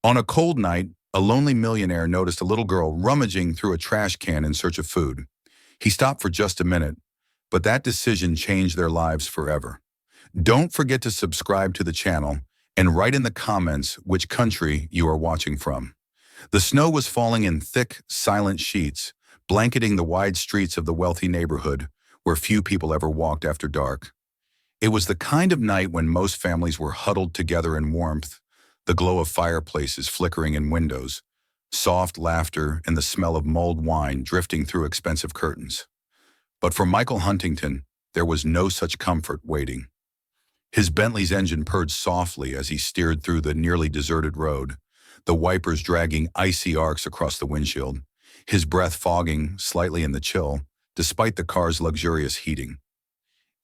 On a cold night, a lonely millionaire noticed a little girl rummaging through a trash can in search of food. He stopped for just a minute, but that decision changed their lives forever. Don't forget to subscribe to the channel and write in the comments which country you are watching from. The snow was falling in thick, silent sheets, blanketing the wide streets of the wealthy neighborhood where few people ever walked after dark. It was the kind of night when most families were huddled together in warmth, the glow of fireplaces flickering in windows, soft laughter and the smell of mulled wine drifting through expensive curtains. But for Michael Huntington, there was no such comfort waiting. His Bentley's engine purred softly as he steered through the nearly deserted road, the wipers dragging icy arcs across the windshield, his breath fogging slightly in the chill, despite the car's luxurious heating.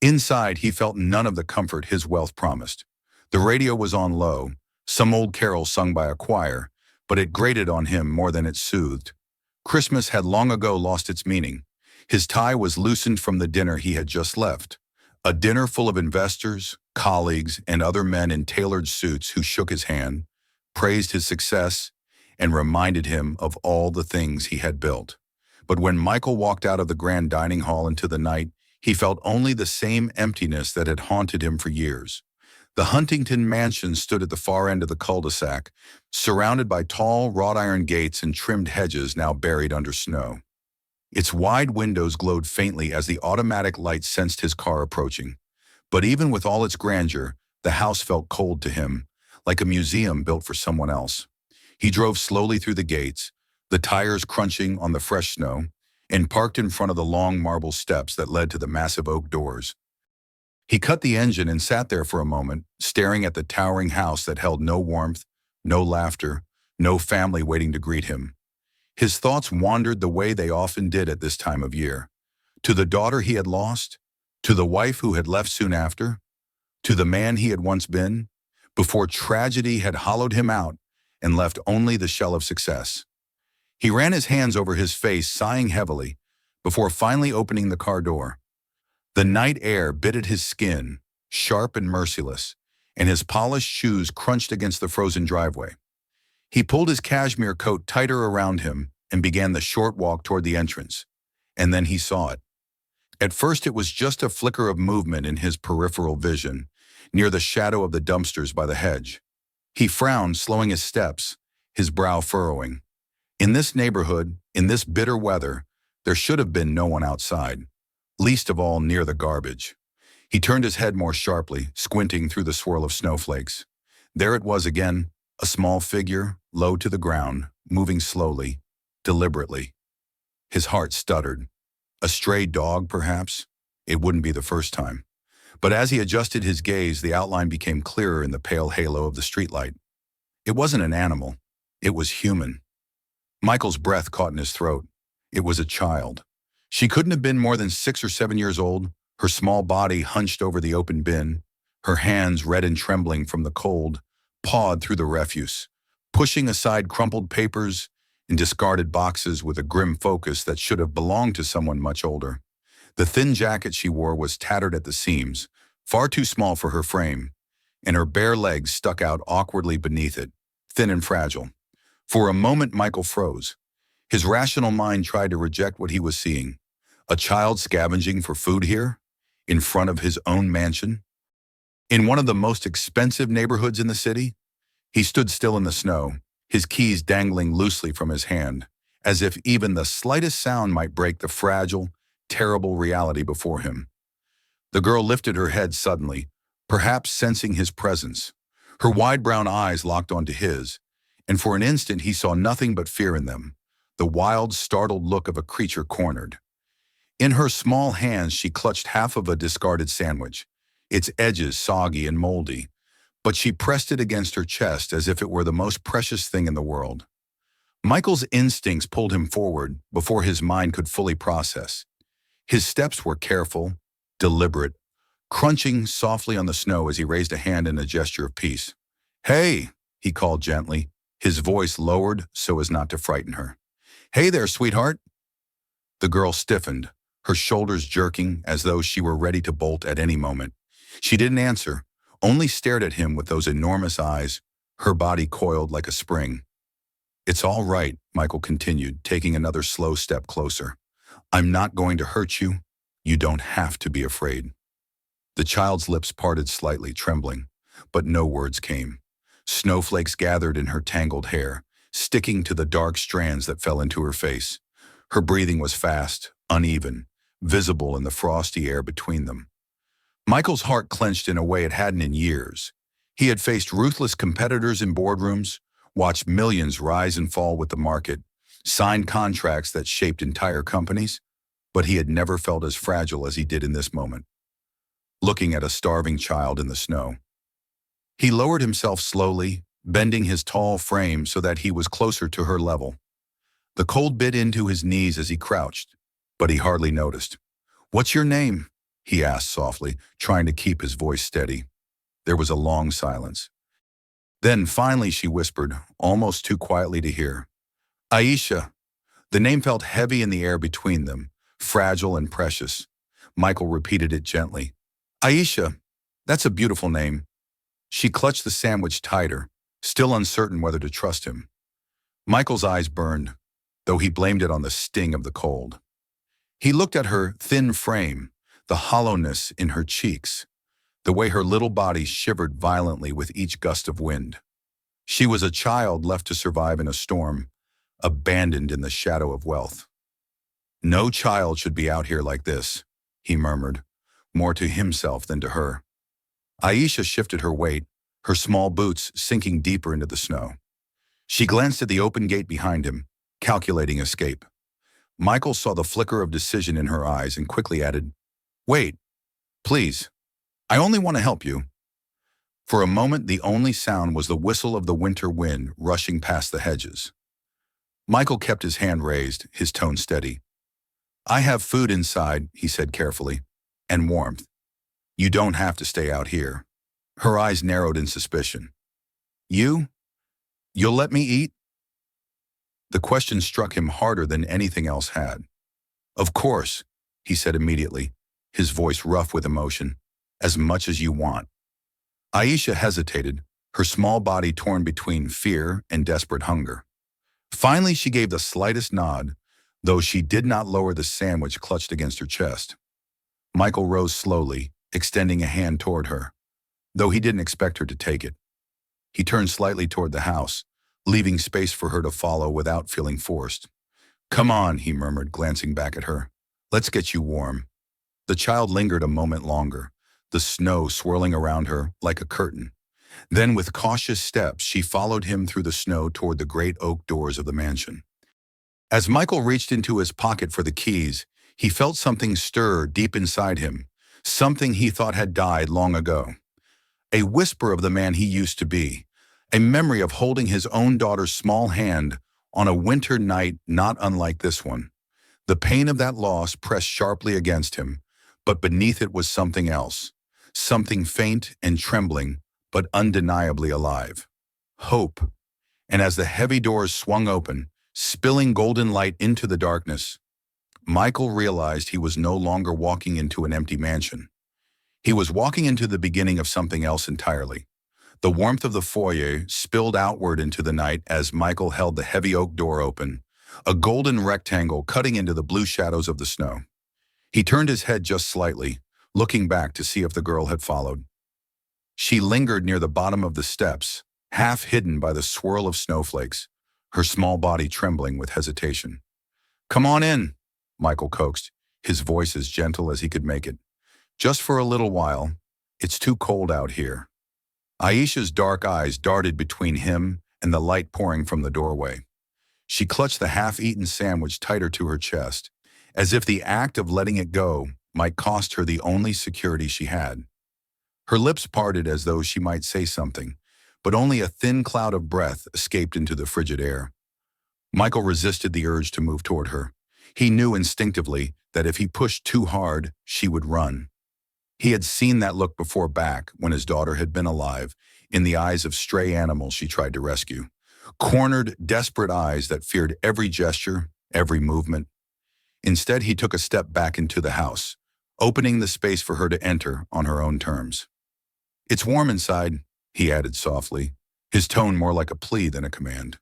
Inside, he felt none of the comfort his wealth promised. The radio was on low, some old carol sung by a choir, but it grated on him more than it soothed. Christmas had long ago lost its meaning. His tie was loosened from the dinner he had just left, a dinner full of investors, colleagues, and other men in tailored suits who shook his hand, praised his success, and reminded him of all the things he had built. But when Michael walked out of the grand dining hall into the night, he felt only the same emptiness that had haunted him for years. The Huntington mansion stood at the far end of the cul-de-sac, surrounded by tall wrought iron gates and trimmed hedges now buried under snow. Its wide windows glowed faintly as the automatic light sensed his car approaching. But even with all its grandeur, the house felt cold to him, like a museum built for someone else. He drove slowly through the gates, the tires crunching on the fresh snow, and parked in front of the long marble steps that led to the massive oak doors. He cut the engine and sat there for a moment, staring at the towering house that held no warmth, no laughter, no family waiting to greet him. His thoughts wandered the way they often did at this time of year. To the daughter he had lost, to the wife who had left soon after, to the man he had once been, before tragedy had hollowed him out and left only the shell of success. He ran his hands over his face, sighing heavily, before finally opening the car door. The night air bit at his skin, sharp and merciless, and his polished shoes crunched against the frozen driveway. He pulled his cashmere coat tighter around him and began the short walk toward the entrance. And then he saw it. At first it was just a flicker of movement in his peripheral vision, near the shadow of the dumpsters by the hedge. He frowned, slowing his steps, his brow furrowing. In this neighborhood, in this bitter weather, there should have been no one outside, least of all near the garbage. He turned his head more sharply, squinting through the swirl of snowflakes. There it was again, a small figure, low to the ground, moving slowly, deliberately. His heart stuttered. A stray dog, perhaps? It wouldn't be the first time. But as he adjusted his gaze, the outline became clearer in the pale halo of the streetlight. It wasn't an animal. It was human. Michael's breath caught in his throat. It was a child. She couldn't have been more than 6 or 7 years old, her small body hunched over the open bin, her hands red and trembling from the cold, pawed through the refuse, pushing aside crumpled papers and discarded boxes with a grim focus that should have belonged to someone much older. The thin jacket she wore was tattered at the seams, far too small for her frame, and her bare legs stuck out awkwardly beneath it, thin and fragile. For a moment, Michael froze. His rational mind tried to reject what he was seeing. A child scavenging for food here, in front of his own mansion, in one of the most expensive neighborhoods in the city. He stood still in the snow, his keys dangling loosely from his hand, as if even the slightest sound might break the fragile, terrible reality before him. The girl lifted her head suddenly, perhaps sensing his presence. Her wide brown eyes locked onto his, and for an instant he saw nothing but fear in them, the wild, startled look of a creature cornered. In her small hands she clutched half of a discarded sandwich, its edges soggy and moldy, but she pressed it against her chest as if it were the most precious thing in the world. Michael's instincts pulled him forward before his mind could fully process. His steps were careful, deliberate, crunching softly on the snow as he raised a hand in a gesture of peace. "Hey," he called gently, his voice lowered so as not to frighten her. "Hey there, sweetheart." The girl stiffened, her shoulders jerking as though she were ready to bolt at any moment. She didn't answer, only stared at him with those enormous eyes, Her body coiled like a spring. "It's all right," Michael continued, taking another slow step closer. "I'm not going to hurt you. You don't have to be afraid." The child's lips parted slightly, trembling, but no words came. Snowflakes gathered in her tangled hair, sticking to the dark strands that fell into her face. Her breathing was fast, uneven, visible in the frosty air between them. Michael's heart clenched in a way it hadn't in years. He had faced ruthless competitors in boardrooms, watched millions rise and fall with the market, signed contracts that shaped entire companies, but he had never felt as fragile as he did in this moment, looking at a starving child in the snow. He lowered himself slowly, bending his tall frame so that he was closer to her level. The cold bit into his knees as he crouched, but he hardly noticed. "What's your name?" he asked softly, trying to keep his voice steady. There was a long silence. Then finally she whispered, almost too quietly to hear, "Aisha." The name felt heavy in the air between them, fragile and precious. Michael repeated it gently. "Aisha, that's a beautiful name." She clutched the sandwich tighter, still uncertain whether to trust him. Michael's eyes burned, though he blamed it on the sting of the cold. He looked at her thin frame, the hollowness in her cheeks, the way her little body shivered violently with each gust of wind. She was a child left to survive in a storm, abandoned in the shadow of wealth. "No child should be out here like this," he murmured, more to himself than to her. Aisha shifted her weight, her small boots sinking deeper into the snow. She glanced at the open gate behind him, calculating escape. Michael saw the flicker of decision in her eyes and quickly added, "Wait, please. I only want to help you." For a moment, the only sound was the whistle of the winter wind rushing past the hedges. Michael kept his hand raised, his tone steady. "I have food inside," he said carefully, "and warmth. You don't have to stay out here." Her eyes narrowed in suspicion. "You'll let me eat?" The question struck him harder than anything else had. "Of course," he said immediately, his voice rough with emotion. "As much as you want." Aisha hesitated, her small body torn between fear and desperate hunger. Finally, she gave the slightest nod, though she did not lower the sandwich clutched against her chest. Michael rose slowly, extending a hand toward her, though he didn't expect her to take it. He turned slightly toward the house, leaving space for her to follow without feeling forced. "Come on," he murmured, glancing back at her. "Let's get you warm." The child lingered a moment longer, the snow swirling around her like a curtain. Then with cautious steps, she followed him through the snow toward the great oak doors of the mansion. As Michael reached into his pocket for the keys, he felt something stir deep inside him, something he thought had died long ago. A whisper of the man he used to be, a memory of holding his own daughter's small hand on a winter night not unlike this one. The pain of that loss pressed sharply against him, but beneath it was something else, something faint and trembling, but undeniably alive. Hope. And as the heavy doors swung open, spilling golden light into the darkness, Michael realized he was no longer walking into an empty mansion. He was walking into the beginning of something else entirely. The warmth of the foyer spilled outward into the night as Michael held the heavy oak door open, a golden rectangle cutting into the blue shadows of the snow. He turned his head just slightly, looking back to see if the girl had followed. She lingered near the bottom of the steps, half hidden by the swirl of snowflakes, her small body trembling with hesitation. "Come on in," Michael coaxed, his voice as gentle as he could make it. "Just for a little while. It's too cold out here." Aisha's dark eyes darted between him and the light pouring from the doorway. She clutched the half-eaten sandwich tighter to her chest, as if the act of letting it go might cost her the only security she had. Her lips parted as though she might say something, but only a thin cloud of breath escaped into the frigid air. Michael resisted the urge to move toward her. He knew instinctively that if he pushed too hard, she would run. He had seen that look before back when his daughter had been alive, in the eyes of stray animals she tried to rescue. Cornered, desperate eyes that feared every gesture, every movement. Instead, he took a step back into the house, opening the space for her to enter on her own terms. "It's warm inside," he added softly, his tone more like a plea than a command.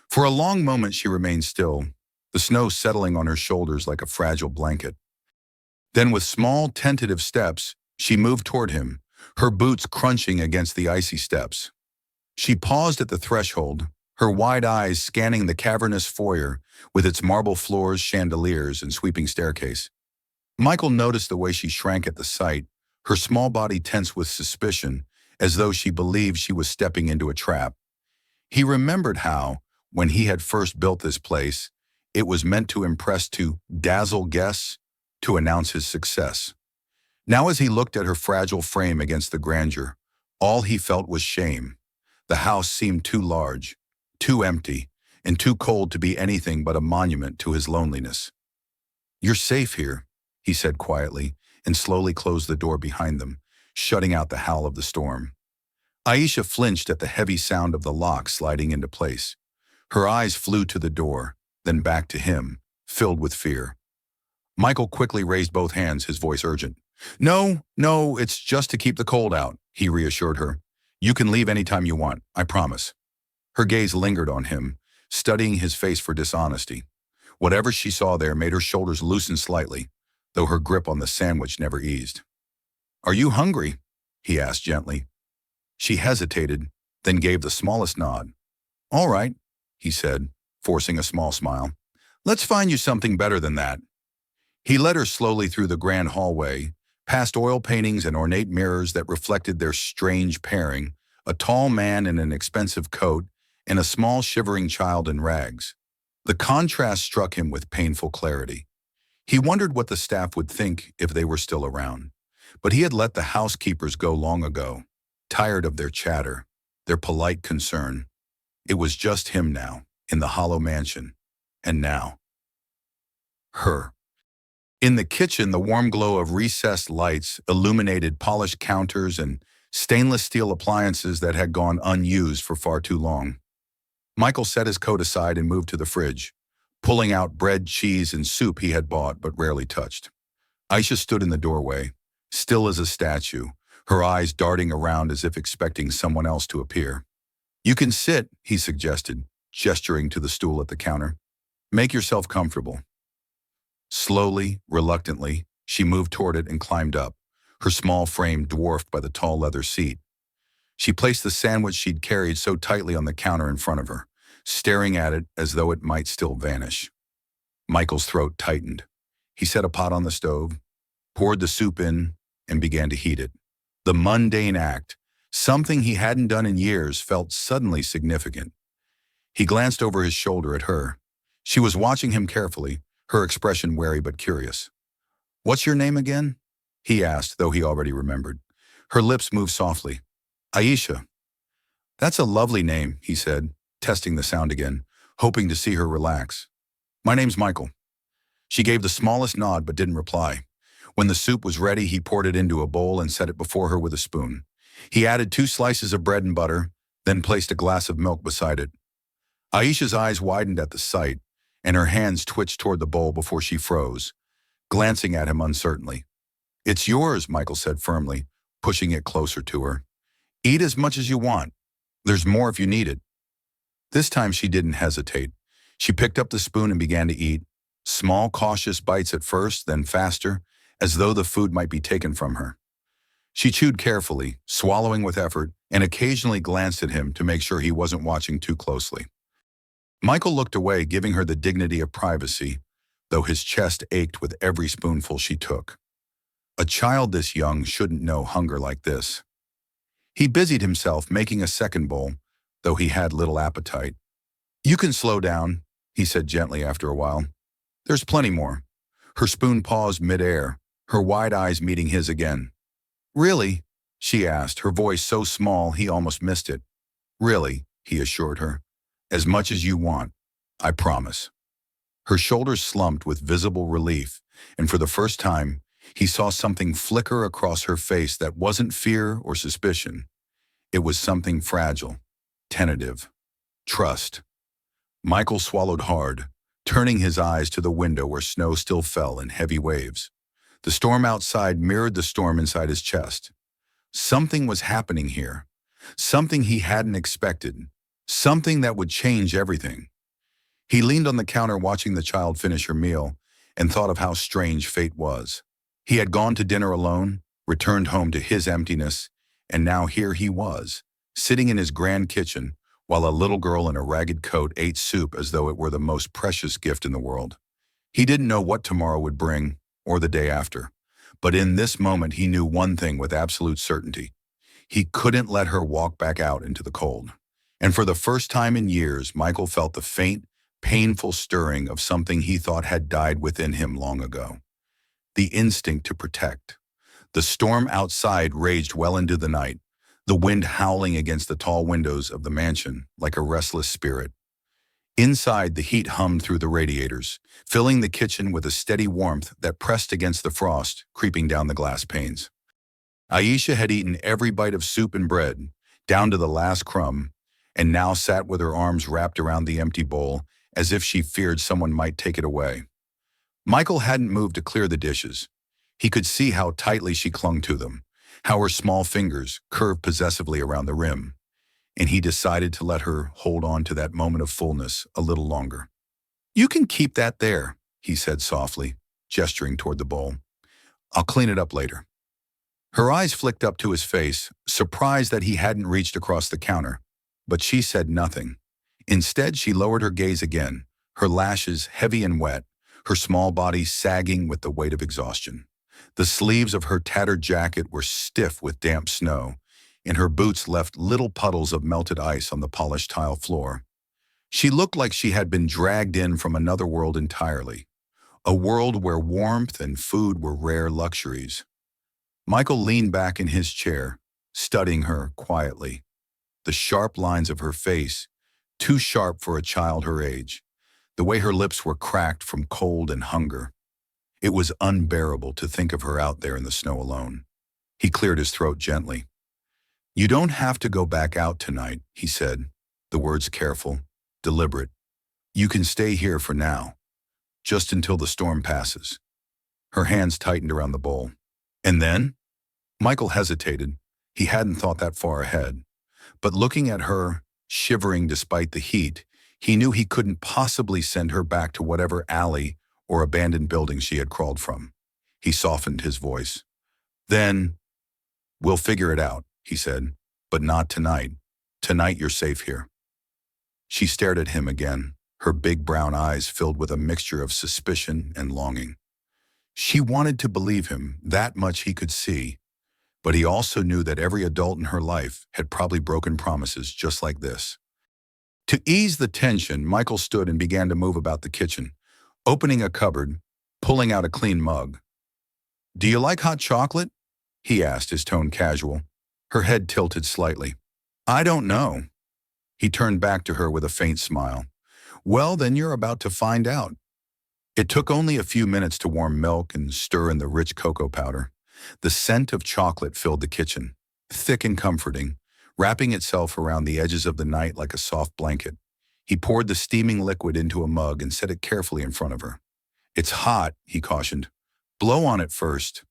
For a long moment she remained still, the snow settling on her shoulders like a fragile blanket. Then with small, tentative steps, she moved toward him, her boots crunching against the icy steps. She paused at the threshold, her wide eyes scanning the cavernous foyer with its marble floors, chandeliers, and sweeping staircase. Michael noticed the way she shrank at the sight, her small body tense with suspicion, as though she believed she was stepping into a trap. He remembered how, when he had first built this place, it was meant to impress, to dazzle guests, to announce his success. Now as he looked at her fragile frame against the grandeur, all he felt was shame. The house seemed too large, too empty, and too cold to be anything but a monument to his loneliness. "You're safe here," he said quietly, and slowly closed the door behind them, shutting out the howl of the storm. Aisha flinched at the heavy sound of the lock sliding into place. Her eyes flew to the door, then back to him, filled with fear. Michael quickly raised both hands, his voice urgent. "No, no, it's just to keep the cold out," he reassured her. "You can leave anytime you want, I promise." Her gaze lingered on him, studying his face for dishonesty. Whatever she saw there made her shoulders loosen slightly, though her grip on the sandwich never eased. "Are you hungry?" he asked gently. She hesitated, then gave the smallest nod. "All right," he said, forcing a small smile. "Let's find you something better than that." He led her slowly through the grand hallway, past oil paintings and ornate mirrors that reflected their strange pairing, a tall man in an expensive coat and a small shivering child in rags. The contrast struck him with painful clarity. He wondered what the staff would think if they were still around. But he had let the housekeepers go long ago, tired of their chatter, their polite concern. It was just him now, in the hollow mansion. And now, her. In the kitchen, the warm glow of recessed lights illuminated polished counters and stainless steel appliances that had gone unused for far too long. Michael set his coat aside and moved to the fridge, pulling out bread, cheese, and soup he had bought but rarely touched. Aisha stood in the doorway, still as a statue, her eyes darting around as if expecting someone else to appear. "You can sit," he suggested, gesturing to the stool at the counter. "Make yourself comfortable." Slowly, reluctantly, she moved toward it and climbed up, her small frame dwarfed by the tall leather seat. She placed the sandwich she'd carried so tightly on the counter in front of her, staring at it as though it might still vanish. Michael's throat tightened. He set a pot on the stove, poured the soup in, and began to heat it. The mundane act, something he hadn't done in years, felt suddenly significant. He glanced over his shoulder at her. She was watching him carefully, her expression wary but curious. "What's your name again?" he asked, though he already remembered. Her lips moved softly. "Aisha." "That's a lovely name," he said, testing the sound again, hoping to see her relax. "My name's Michael." She gave the smallest nod but didn't reply. When the soup was ready, he poured it into a bowl and set it before her with a spoon. He added 2 slices of bread and butter, then placed a glass of milk beside it. Aisha's eyes widened at the sight, and her hands twitched toward the bowl before she froze, glancing at him uncertainly. "It's yours," Michael said firmly, pushing it closer to her. "Eat as much as you want. There's more if you need it." This time she didn't hesitate. She picked up the spoon and began to eat, small, cautious bites at first, then faster, as though the food might be taken from her. She chewed carefully, swallowing with effort, and occasionally glanced at him to make sure he wasn't watching too closely. Michael looked away, giving her the dignity of privacy, though his chest ached with every spoonful she took. A child this young shouldn't know hunger like this. He busied himself making a second bowl, though he had little appetite. "You can slow down," he said gently after a while. "There's plenty more." Her spoon paused mid-air, her wide eyes meeting his again. "Really?" she asked, her voice so small he almost missed it. "Really," he assured her. "As much as you want. I promise." Her shoulders slumped with visible relief, and for the first time, he saw something flicker across her face that wasn't fear or suspicion. It was something fragile, tentative, trust. Michael swallowed hard, turning his eyes to the window where snow still fell in heavy waves. The storm outside mirrored the storm inside his chest. Something was happening here, something he hadn't expected, something that would change everything. He leaned on the counter watching the child finish her meal and thought of how strange fate was. He had gone to dinner alone, returned home to his emptiness, and now here he was, sitting in his grand kitchen while a little girl in a ragged coat ate soup as though it were the most precious gift in the world. He didn't know what tomorrow would bring, or the day after, but in this moment he knew one thing with absolute certainty. He couldn't let her walk back out into the cold. And for the first time in years, Michael felt the faint, painful stirring of something he thought had died within him long ago. The instinct to protect. The storm outside raged well into the night, the wind howling against the tall windows of the mansion like a restless spirit. Inside, the heat hummed through the radiators, filling the kitchen with a steady warmth that pressed against the frost, creeping down the glass panes. Aisha had eaten every bite of soup and bread, down to the last crumb, and now sat with her arms wrapped around the empty bowl, as if she feared someone might take it away. Michael hadn't moved to clear the dishes. He could see how tightly she clung to them, how her small fingers curved possessively around the rim, and he decided to let her hold on to that moment of fullness a little longer. "You can keep that there," he said softly, gesturing toward the bowl. "I'll clean it up later." Her eyes flicked up to his face, surprised that he hadn't reached across the counter, but she said nothing. Instead, she lowered her gaze again, her lashes heavy and wet, her small body sagging with the weight of exhaustion. The sleeves of her tattered jacket were stiff with damp snow, and her boots left little puddles of melted ice on the polished tile floor. She looked like she had been dragged in from another world entirely, a world where warmth and food were rare luxuries. Michael leaned back in his chair, studying her quietly. The sharp lines of her face, too sharp for a child her age, the way her lips were cracked from cold and hunger. It was unbearable to think of her out there in the snow alone. He cleared his throat gently. "You don't have to go back out tonight," he said, the words careful, deliberate. "You can stay here for now, just until the storm passes." Her hands tightened around the bowl. "And then?" Michael hesitated. He hadn't thought that far ahead. But looking at her, shivering despite the heat, he knew he couldn't possibly send her back to whatever alley or abandoned building she had crawled from. He softened his voice. "Then, we'll figure it out," he said, "but not tonight. Tonight you're safe here." She stared at him again, her big brown eyes filled with a mixture of suspicion and longing. She wanted to believe him, that much he could see, but he also knew that every adult in her life had probably broken promises just like this. To ease the tension, Michael stood and began to move about the kitchen, opening a cupboard, pulling out a clean mug. "Do you like hot chocolate?" he asked, his tone casual. Her head tilted slightly. "I don't know." He turned back to her with a faint smile. "Well, then you're about to find out." It took only a few minutes to warm milk and stir in the rich cocoa powder. The scent of chocolate filled the kitchen, thick and comforting, wrapping itself around the edges of the night like a soft blanket. He poured the steaming liquid into a mug and set it carefully in front of her. "It's hot," he cautioned. "Blow on it first."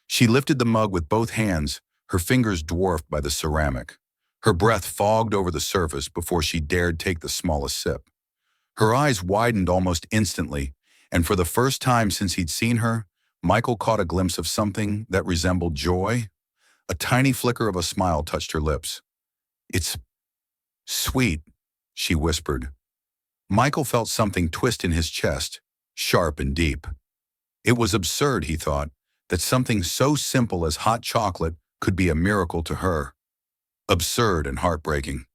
She lifted the mug with both hands, her fingers dwarfed by the ceramic. Her breath fogged over the surface before she dared take the smallest sip. Her eyes widened almost instantly, and for the first time since he'd seen her, Michael caught a glimpse of something that resembled joy. A tiny flicker of a smile touched her lips. "It's sweet," she whispered. Michael felt something twist in his chest, sharp and deep. It was absurd, he thought, that something so simple as hot chocolate could be a miracle to her. Absurd and heartbreaking.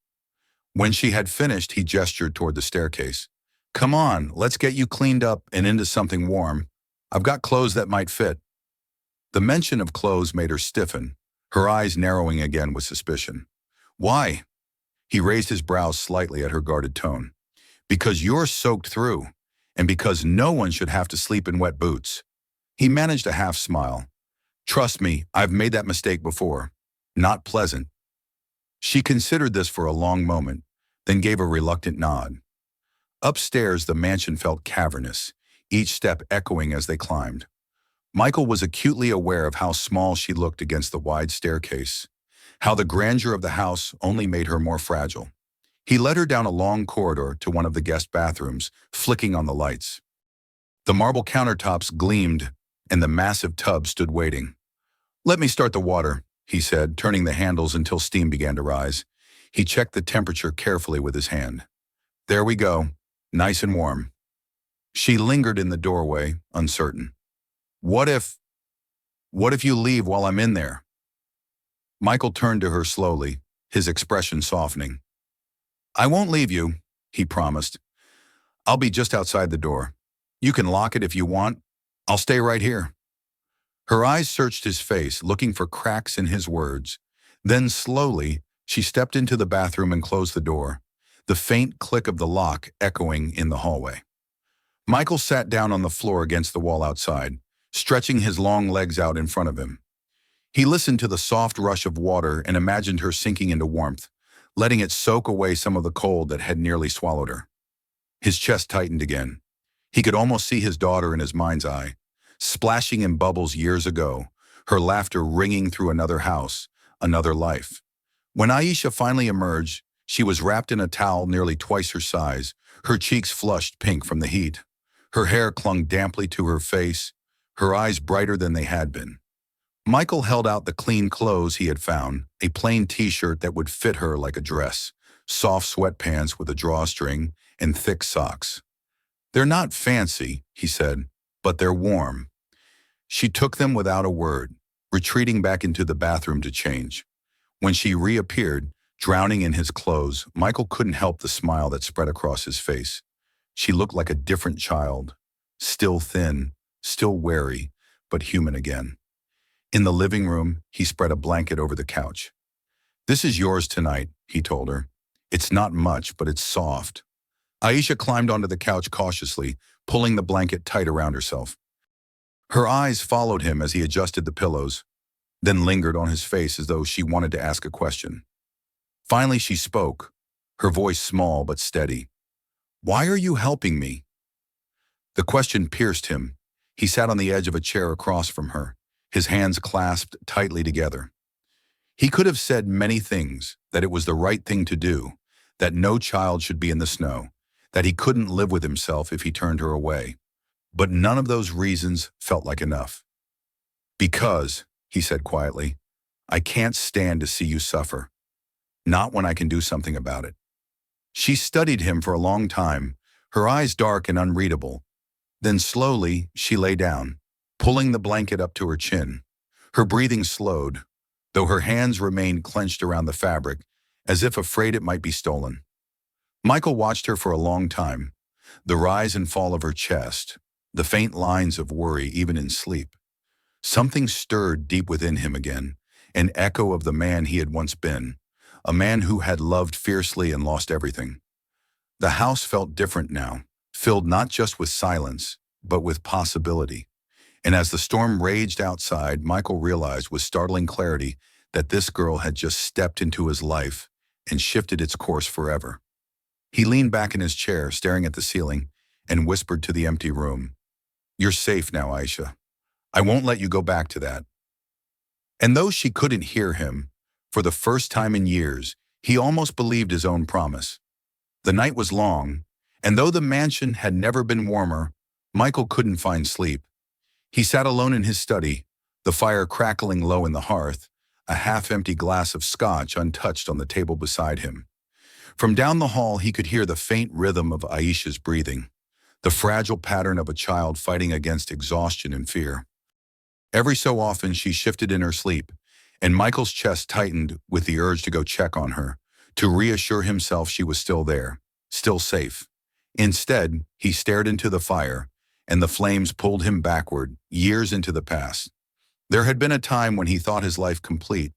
When she had finished, he gestured toward the staircase. "Come on, let's get you cleaned up and into something warm. I've got clothes that might fit." The mention of clothes made her stiffen, her eyes narrowing again with suspicion. "Why?" He raised his brows slightly at her guarded tone. "Because you're soaked through, and because no one should have to sleep in wet boots." He managed a half smile. "Trust me, I've made that mistake before. Not pleasant." She considered this for a long moment, then gave a reluctant nod. Upstairs, the mansion felt cavernous, each step echoing as they climbed. Michael was acutely aware of how small she looked against the wide staircase, how the grandeur of the house only made her more fragile. He led her down a long corridor to one of the guest bathrooms, flicking on the lights. The marble countertops gleamed, and the massive tub stood waiting. "Let me start the water," he said, turning the handles until steam began to rise. He checked the temperature carefully with his hand. "There we go, nice and warm." She lingered in the doorway, uncertain. What if you leave while I'm in there?" Michael turned to her slowly, his expression softening. "I won't leave you," he promised. "I'll be just outside the door. You can lock it if you want. I'll stay right here." Her eyes searched his face, looking for cracks in his words. Then slowly, she stepped into the bathroom and closed the door, the faint click of the lock echoing in the hallway. Michael sat down on the floor against the wall outside, stretching his long legs out in front of him. He listened to the soft rush of water and imagined her sinking into warmth, letting it soak away some of the cold that had nearly swallowed her. His chest tightened again. He could almost see his daughter in his mind's eye, splashing in bubbles years ago, her laughter ringing through another house, another life. When Aisha finally emerged, she was wrapped in a towel nearly twice her size, her cheeks flushed pink from the heat. Her hair clung damply to her face, her eyes brighter than they had been. Michael held out the clean clothes he had found, a plain t-shirt that would fit her like a dress, soft sweatpants with a drawstring, and thick socks. "They're not fancy," he said, "but they're warm." She took them without a word, retreating back into the bathroom to change. When she reappeared, drowning in his clothes, Michael couldn't help the smile that spread across his face. She looked like a different child, still thin, still wary, but human again. In the living room, he spread a blanket over the couch. "This is yours tonight," he told her. "It's not much, but it's soft." Aisha climbed onto the couch cautiously, pulling the blanket tight around herself. Her eyes followed him as he adjusted the pillows, then lingered on his face as though she wanted to ask a question. Finally, she spoke, her voice small but steady. "Why are you helping me?" The question pierced him. He sat on the edge of a chair across from her, his hands clasped tightly together. He could have said many things, that it was the right thing to do, that no child should be in the snow, that he couldn't live with himself if he turned her away. But none of those reasons felt like enough. "Because," he said quietly, "I can't stand to see you suffer. Not when I can do something about it." She studied him for a long time, her eyes dark and unreadable. Then slowly, she lay down, pulling the blanket up to her chin. Her breathing slowed, though her hands remained clenched around the fabric, as if afraid it might be stolen. Michael watched her for a long time, the rise and fall of her chest, the faint lines of worry even in sleep. Something stirred deep within him again, an echo of the man he had once been, a man who had loved fiercely and lost everything. The house felt different now, filled not just with silence, but with possibility. And as the storm raged outside, Michael realized with startling clarity that this girl had just stepped into his life and shifted its course forever. He leaned back in his chair, staring at the ceiling, and whispered to the empty room, "You're safe now, Aisha. I won't let you go back to that." And though she couldn't hear him, for the first time in years, he almost believed his own promise. The night was long, and though the mansion had never been warmer, Michael couldn't find sleep. He sat alone in his study, the fire crackling low in the hearth, a half-empty glass of scotch untouched on the table beside him. From down the hall, he could hear the faint rhythm of Aisha's breathing, the fragile pattern of a child fighting against exhaustion and fear. Every so often, she shifted in her sleep, and Michael's chest tightened with the urge to go check on her, to reassure himself she was still there, still safe. Instead, he stared into the fire, and the flames pulled him backward, years into the past. There had been a time when he thought his life complete.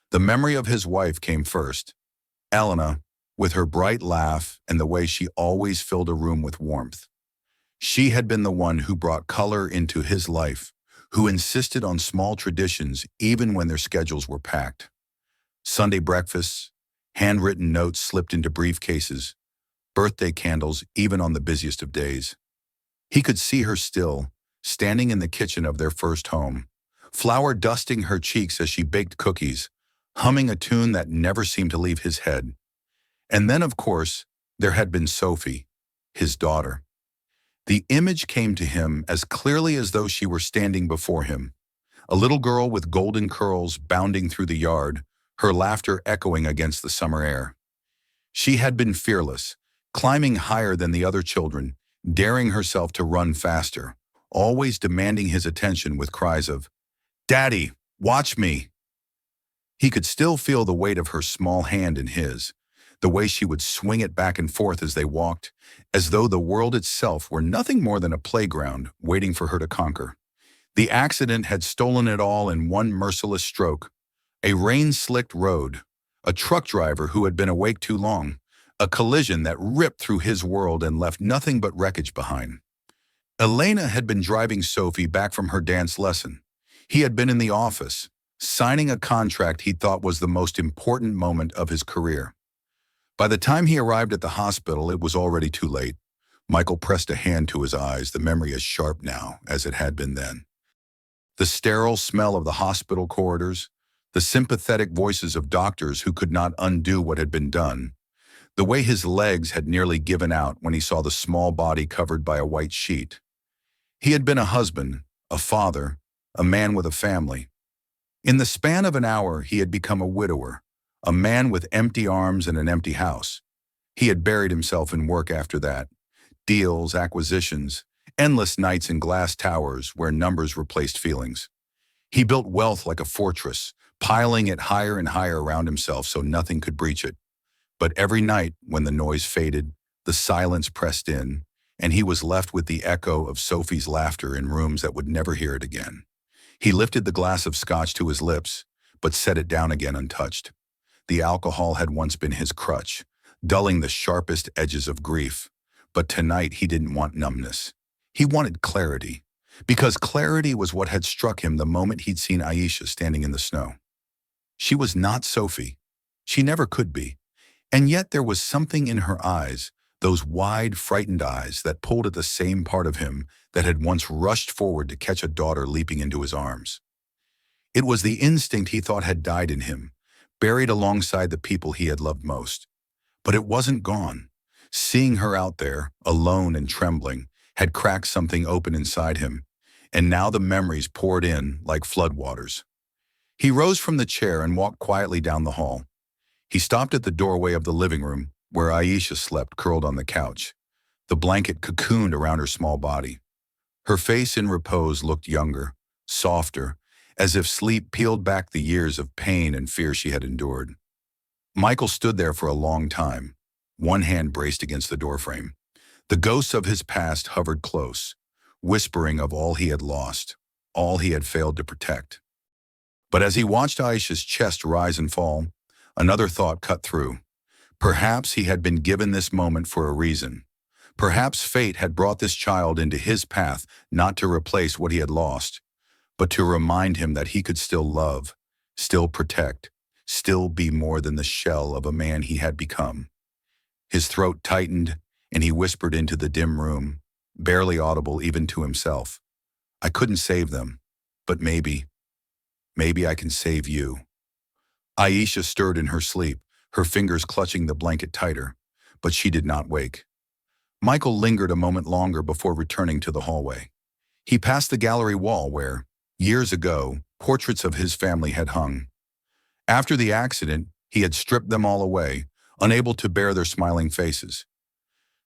The memory of his wife came first. Elena, with her bright laugh and the way she always filled a room with warmth. She had been the one who brought color into his life, who insisted on small traditions even when their schedules were packed. Sunday breakfasts, handwritten notes slipped into briefcases, birthday candles even on the busiest of days. He could see her still, standing in the kitchen of their first home, flour dusting her cheeks as she baked cookies, humming a tune that never seemed to leave his head. And then, of course, there had been Sophie, his daughter. The image came to him as clearly as though she were standing before him, a little girl with golden curls bounding through the yard, her laughter echoing against the summer air. She had been fearless, climbing higher than the other children, daring herself to run faster, always demanding his attention with cries of, "Daddy, watch me!" He could still feel the weight of her small hand in his, the way she would swing it back and forth as they walked, as though the world itself were nothing more than a playground waiting for her to conquer. The accident had stolen it all in one merciless stroke. A rain-slicked road, a truck driver who had been awake too long, a collision that ripped through his world and left nothing but wreckage behind. Elena had been driving Sophie back from her dance lesson. He had been in the office, signing a contract he thought was the most important moment of his career. By the time he arrived at the hospital, it was already too late. Michael pressed a hand to his eyes, the memory as sharp now as it had been then. The sterile smell of the hospital corridors, the sympathetic voices of doctors who could not undo what had been done, the way his legs had nearly given out when he saw the small body covered by a white sheet. He had been a husband, a father, a man with a family. In the span of an hour, he had become a widower, a man with empty arms and an empty house. He had buried himself in work after that. Deals, acquisitions, endless nights in glass towers where numbers replaced feelings. He built wealth like a fortress, piling it higher and higher around himself so nothing could breach it. But every night, when the noise faded, the silence pressed in, and he was left with the echo of Sophie's laughter in rooms that would never hear it again. He lifted the glass of scotch to his lips, but set it down again untouched. The alcohol had once been his crutch, dulling the sharpest edges of grief. But tonight he didn't want numbness. He wanted clarity, because clarity was what had struck him the moment he'd seen Aisha standing in the snow. She was not Sophie. She never could be. And yet there was something in her eyes, those wide, frightened eyes that pulled at the same part of him that had once rushed forward to catch a daughter leaping into his arms. It was the instinct he thought had died in him, buried alongside the people he had loved most. But it wasn't gone. Seeing her out there, alone and trembling, had cracked something open inside him, and now the memories poured in like floodwaters. He rose from the chair and walked quietly down the hall. He stopped at the doorway of the living room, where Aisha slept curled on the couch, the blanket cocooned around her small body. Her face in repose looked younger, softer, as if sleep peeled back the years of pain and fear she had endured. Michael stood there for a long time, one hand braced against the doorframe. The ghosts of his past hovered close, whispering of all he had lost, all he had failed to protect. But as he watched Aisha's chest rise and fall, another thought cut through. Perhaps he had been given this moment for a reason. Perhaps fate had brought this child into his path not to replace what he had lost, but to remind him that he could still love, still protect, still be more than the shell of a man he had become. His throat tightened, and he whispered into the dim room, barely audible even to himself. I couldn't save them, but maybe I can save you. Aisha stirred in her sleep, her fingers clutching the blanket tighter, but she did not wake. Michael lingered a moment longer before returning to the hallway. He passed the gallery wall where, years ago, portraits of his family had hung. After the accident, he had stripped them all away, unable to bear their smiling faces.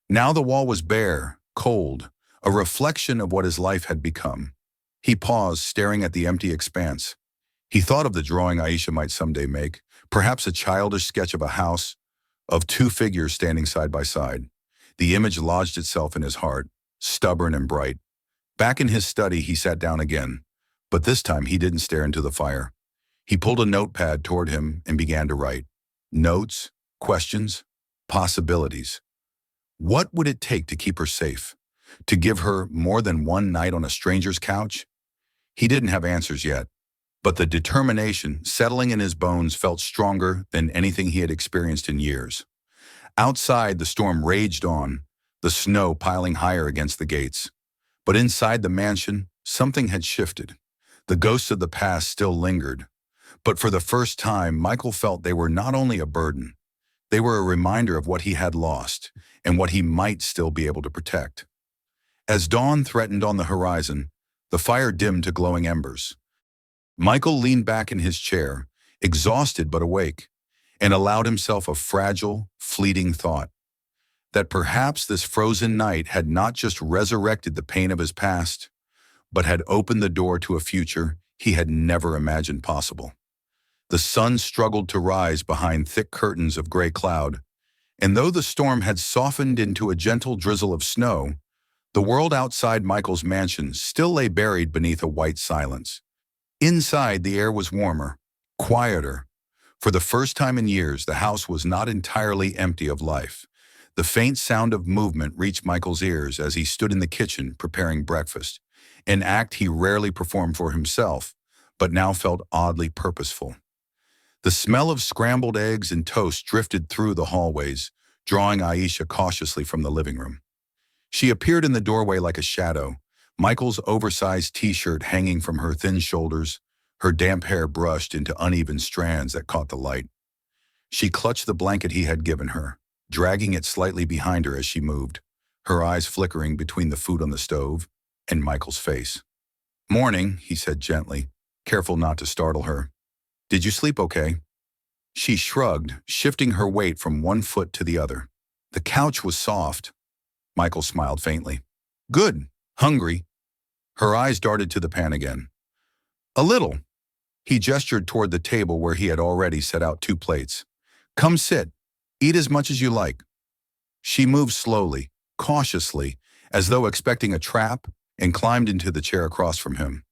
Now the wall was bare, cold, a reflection of what his life had become. He paused, staring at the empty expanse. He thought of the drawing Aisha might someday make, perhaps a childish sketch of a house, of two figures standing side by side. The image lodged itself in his heart, stubborn and bright. Back in his study, he sat down again, but this time he didn't stare into the fire. He pulled a notepad toward him and began to write. Notes, questions, possibilities. What would it take to keep her safe? To give her more than one night on a stranger's couch? He didn't have answers yet, but the determination settling in his bones felt stronger than anything he had experienced in years. Outside, the storm raged on, the snow piling higher against the gates. But inside the mansion, something had shifted. The ghosts of the past still lingered, But for the first time, Michael felt they were not only a burden, they were a reminder of what he had lost and what he might still be able to protect. As dawn threatened on the horizon, the fire dimmed to glowing embers. Michael leaned back in his chair, exhausted but awake, and allowed himself a fragile, fleeting thought that perhaps this frozen night had not just resurrected the pain of his past, but had opened the door to a future he had never imagined possible. The sun struggled to rise behind thick curtains of gray cloud, and though the storm had softened into a gentle drizzle of snow, the world outside Michael's mansion still lay buried beneath a white silence. Inside, the air was warmer, quieter. For the first time in years, the house was not entirely empty of life. The faint sound of movement reached Michael's ears as he stood in the kitchen preparing breakfast, an act he rarely performed for himself, but now felt oddly purposeful. The smell of scrambled eggs and toast drifted through the hallways, drawing Aisha cautiously from the living room. She appeared in the doorway like a shadow, Michael's oversized t-shirt hanging from her thin shoulders, her damp hair brushed into uneven strands that caught the light. She clutched the blanket he had given her, dragging it slightly behind her as she moved, her eyes flickering between the food on the stove and Michael's face. "Morning," he said gently, careful not to startle her. "Did you sleep okay?" She shrugged, shifting her weight from one foot to the other. "The couch was soft." Michael smiled faintly. "Good. Hungry?" Her eyes darted to the pan again. "A little." He gestured toward the table where he had already set out 2 plates. "Come sit. Eat as much as you like." She moved slowly, cautiously, as though expecting a trap, and climbed into the chair across from him.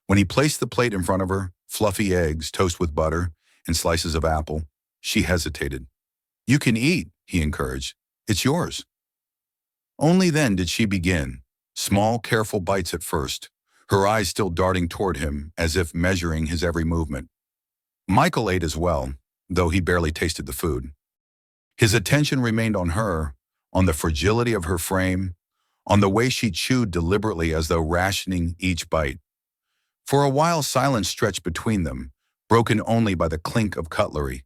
When he placed the plate in front of her, fluffy eggs, toast with butter, and slices of apple, she hesitated. "You can eat," he encouraged. "It's yours." Only then did she begin, small, careful bites at first, her eyes still darting toward him as if measuring his every movement. Michael ate as well, though he barely tasted the food. His attention remained on her, on the fragility of her frame, on the way she chewed deliberately as though rationing each bite. For a while silence stretched between them, broken only by the clink of cutlery.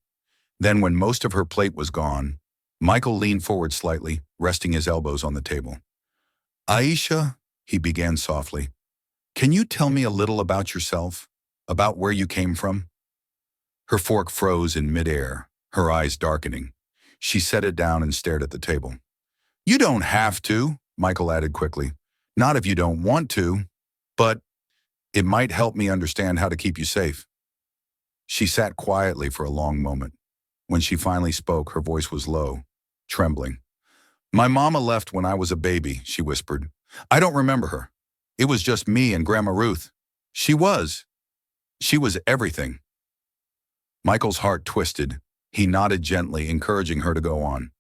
Then when most of her plate was gone, Michael leaned forward slightly, resting his elbows on the table. "Aisha," he began softly, "can you tell me a little about yourself, about where you came from?" Her fork froze in midair, her eyes darkening. She set it down and stared at the table. "You don't have to," Michael added quickly. "Not if you don't want to, but it might help me understand how to keep you safe." She sat quietly for a long moment. When she finally spoke, her voice was low, trembling. "My mama left when I was a baby," she whispered. "I don't remember her. It was just me and Grandma Ruth. She was everything." Michael's heart twisted. He nodded gently, encouraging her to go on.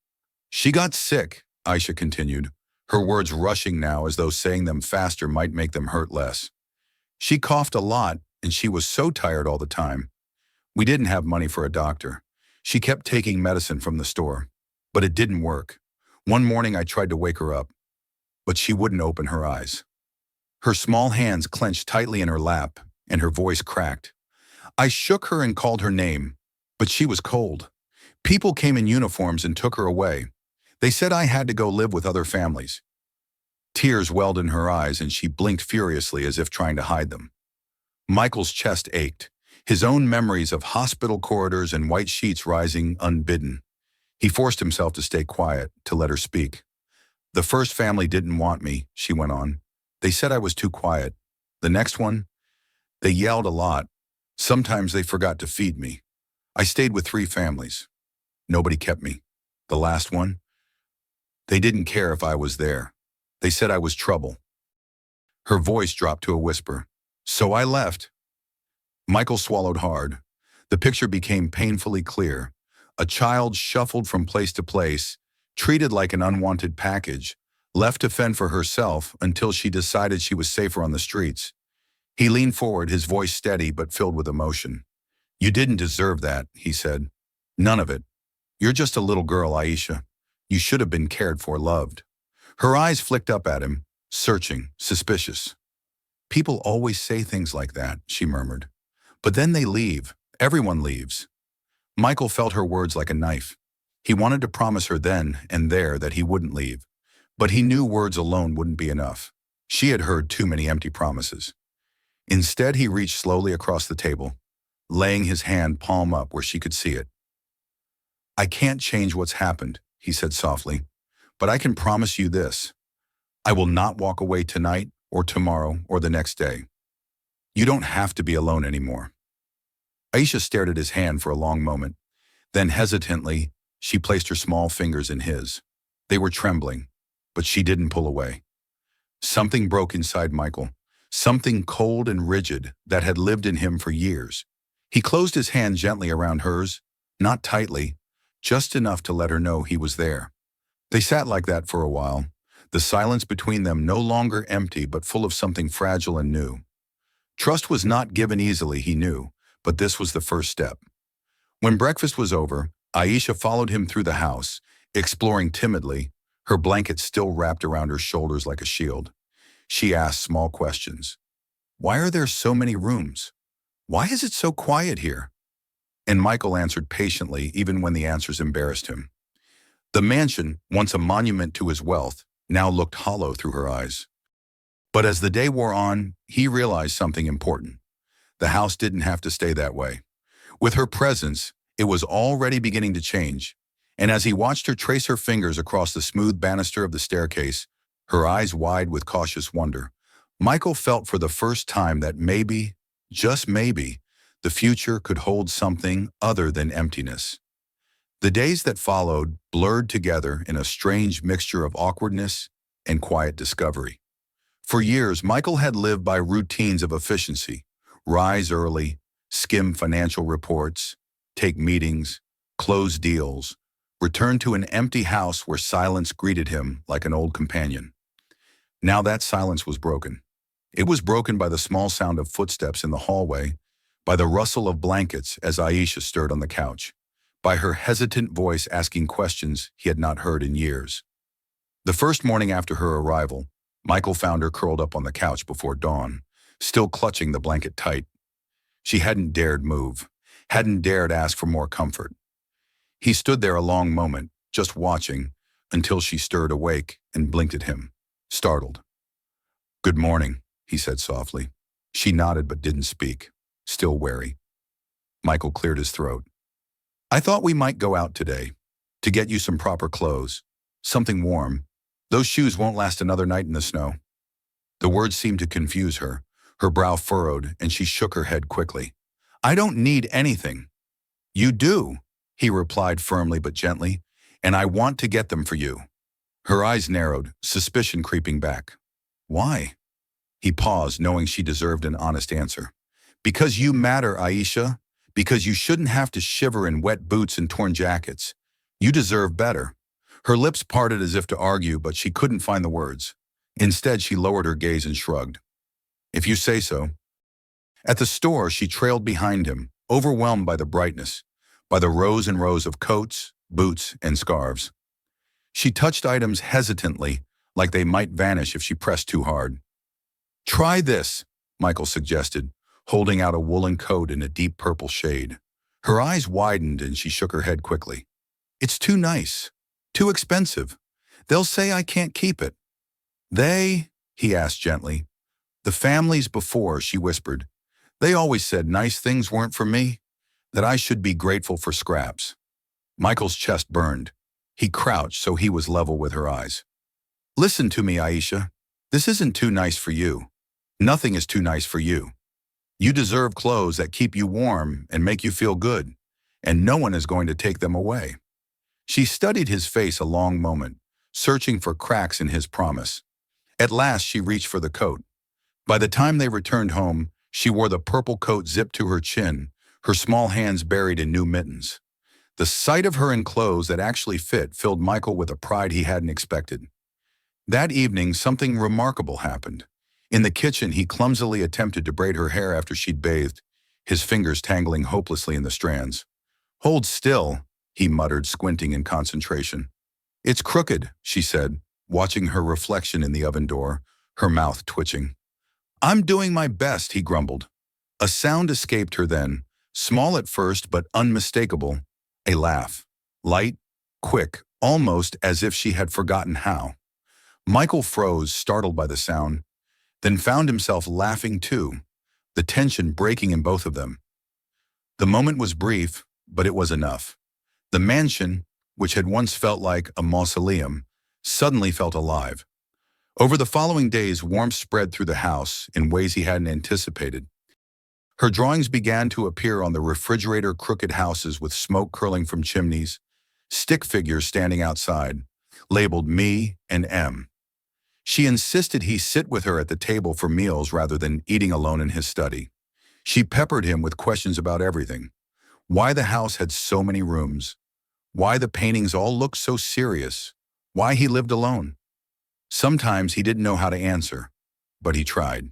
"She got sick," Aisha continued, her words rushing now as though saying them faster might make them hurt less. "She coughed a lot, and she was so tired all the time. We didn't have money for a doctor. She kept taking medicine from the store, but it didn't work. One morning I tried to wake her up, but she wouldn't open her eyes. Her small hands clenched tightly in her lap, and her voice cracked. I shook her and called her name, but she was cold. People came in uniforms and took her away. They said I had to go live with other families." Tears welled in her eyes, and she blinked furiously as if trying to hide them. Michael's chest ached, his own memories of hospital corridors and white sheets rising unbidden. He forced himself to stay quiet, to let her speak. "The first family didn't want me," she went on. "They said I was too quiet. The next one, they yelled a lot. Sometimes they forgot to feed me. I stayed with 3 families. Nobody kept me. The last one, they didn't care if I was there. They said I was trouble." Her voice dropped to a whisper. "So I left." Michael swallowed hard. The picture became painfully clear. A child shuffled from place to place, treated like an unwanted package, left to fend for herself until she decided she was safer on the streets. He leaned forward, his voice steady but filled with emotion. "You didn't deserve that," he said. "None of it. You're just a little girl, Aisha. You should have been cared for, loved." Her eyes flicked up at him, searching, suspicious. "People always say things like that," she murmured. "But then they leave. Everyone leaves. Michael felt her words like a knife. He wanted to promise her then and there that he wouldn't leave. But he knew words alone wouldn't be enough. She had heard too many empty promises. Instead, he reached slowly across the table, laying his hand palm up where she could see it. "I can't change what's happened," he said softly, "but I can promise you this. I will not walk away tonight or tomorrow or the next day. You don't have to be alone anymore." Aisha stared at his hand for a long moment. Then hesitantly, she placed her small fingers in his. They were trembling, but she didn't pull away. Something broke inside Michael, something cold and rigid that had lived in him for years. He closed his hand gently around hers, not tightly, just enough to let her know he was there. They sat like that for a while, the silence between them no longer empty but full of something fragile and new. Trust was not given easily, he knew, but this was the first step. When breakfast was over, Aisha followed him through the house, exploring timidly, her blanket still wrapped around her shoulders like a shield. She asked small questions. "Why are there so many rooms? Why is it so quiet here?" And Michael answered patiently, even when the answers embarrassed him. The mansion, once a monument to his wealth, now looked hollow through her eyes. But as the day wore on, he realized something important. The house didn't have to stay that way. With her presence, it was already beginning to change. And as he watched her trace her fingers across the smooth banister of the staircase, her eyes wide with cautious wonder, Michael felt for the first time that maybe, just maybe, the future could hold something other than emptiness. The days that followed blurred together in a strange mixture of awkwardness and quiet discovery. For years, Michael had lived by routines of efficiency: rise early, skim financial reports, take meetings, close deals, return to an empty house where silence greeted him like an old companion. Now that silence was broken. It was broken by the small sound of footsteps in the hallway, by the rustle of blankets as Aisha stirred on the couch, by her hesitant voice asking questions he had not heard in years. The first morning after her arrival, Michael found her curled up on the couch before dawn, still clutching the blanket tight. She hadn't dared move, hadn't dared ask for more comfort. He stood there a long moment, just watching, until she stirred awake and blinked at him, startled. "Good morning," he said softly. She nodded but didn't speak, still wary. Michael cleared his throat. "I thought we might go out today, to get you some proper clothes, something warm. Those shoes won't last another night in the snow." The words seemed to confuse her. Her brow furrowed, and she shook her head quickly. "I don't need anything." "You do," he replied firmly but gently, "and I want to get them for you." Her eyes narrowed, suspicion creeping back. "Why?" He paused, knowing she deserved an honest answer. "Because you matter, Aisha. Because you shouldn't have to shiver in wet boots and torn jackets. You deserve better." Her lips parted as if to argue, but she couldn't find the words. Instead, she lowered her gaze and shrugged. "If you say so." At the store, she trailed behind him, overwhelmed by the brightness, by the rows and rows of coats, boots, and scarves. She touched items hesitantly, like they might vanish if she pressed too hard. "Try this," Michael suggested, holding out a woolen coat in a deep purple shade. Her eyes widened and she shook her head quickly. "It's too nice, too expensive. They'll say I can't keep it." "They?" he asked gently. "The families before," she whispered. "They always said nice things weren't for me, that I should be grateful for scraps." Michael's chest burned. He crouched so he was level with her eyes. "Listen to me, Aisha. This isn't too nice for you. Nothing is too nice for you. You deserve clothes that keep you warm and make you feel good, and no one is going to take them away." She studied his face a long moment, searching for cracks in his promise. At last, she reached for the coat. By the time they returned home, she wore the purple coat zipped to her chin, her small hands buried in new mittens. The sight of her in clothes that actually fit filled Michael with a pride he hadn't expected. That evening, something remarkable happened. In the kitchen, he clumsily attempted to braid her hair after she'd bathed, his fingers tangling hopelessly in the strands. "Hold still," he muttered, squinting in concentration. "It's crooked," she said, watching her reflection in the oven door, her mouth twitching. "I'm doing my best," he grumbled. A sound escaped her then, Small at first, but unmistakable. A laugh. Light, quick, almost as if she had forgotten how. Michael froze, startled by the sound, then found himself laughing too, the tension breaking in both of them. The moment was brief, but it was enough. The mansion, which had once felt like a mausoleum, suddenly felt alive. Over the following days, warmth spread through the house in ways he hadn't anticipated. Her drawings began to appear on the refrigerator, crooked houses with smoke curling from chimneys, stick figures standing outside, labeled Me and M. She insisted he sit with her at the table for meals rather than eating alone in his study. She peppered him with questions about everything. Why the house had so many rooms, why the paintings all looked so serious, why he lived alone. Sometimes he didn't know how to answer, but he tried.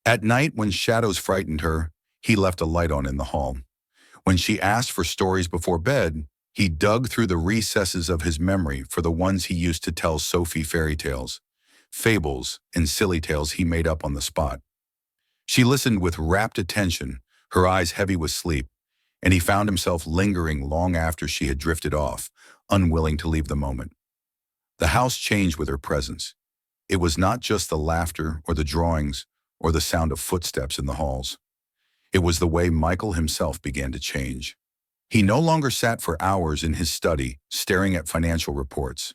At night, when shadows frightened her, he left a light on in the hall. When she asked for stories before bed, he dug through the recesses of his memory for the ones he used to tell Sophie, fairy tales, fables, and silly tales he made up on the spot. She listened with rapt attention, her eyes heavy with sleep, and he found himself lingering long after she had drifted off, unwilling to leave the moment. The house changed with her presence. It was not just the laughter or the drawings or the sound of footsteps in the halls. It was the way Michael himself began to change. He no longer sat for hours in his study, staring at financial reports.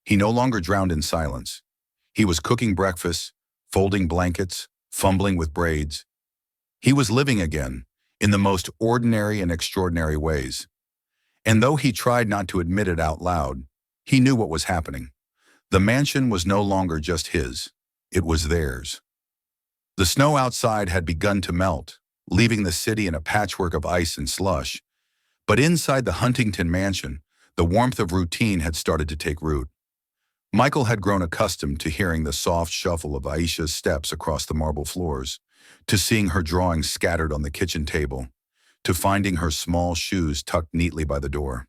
He no longer drowned in silence. He was cooking breakfast, folding blankets, fumbling with braids. He was living again, in the most ordinary and extraordinary ways. And though he tried not to admit it out loud, he knew what was happening. The mansion was no longer just his, it was theirs. The snow outside had begun to melt, leaving the city in a patchwork of ice and slush. But inside the Huntington mansion, the warmth of routine had started to take root. Michael had grown accustomed to hearing the soft shuffle of Aisha's steps across the marble floors, to seeing her drawings scattered on the kitchen table, to finding her small shoes tucked neatly by the door.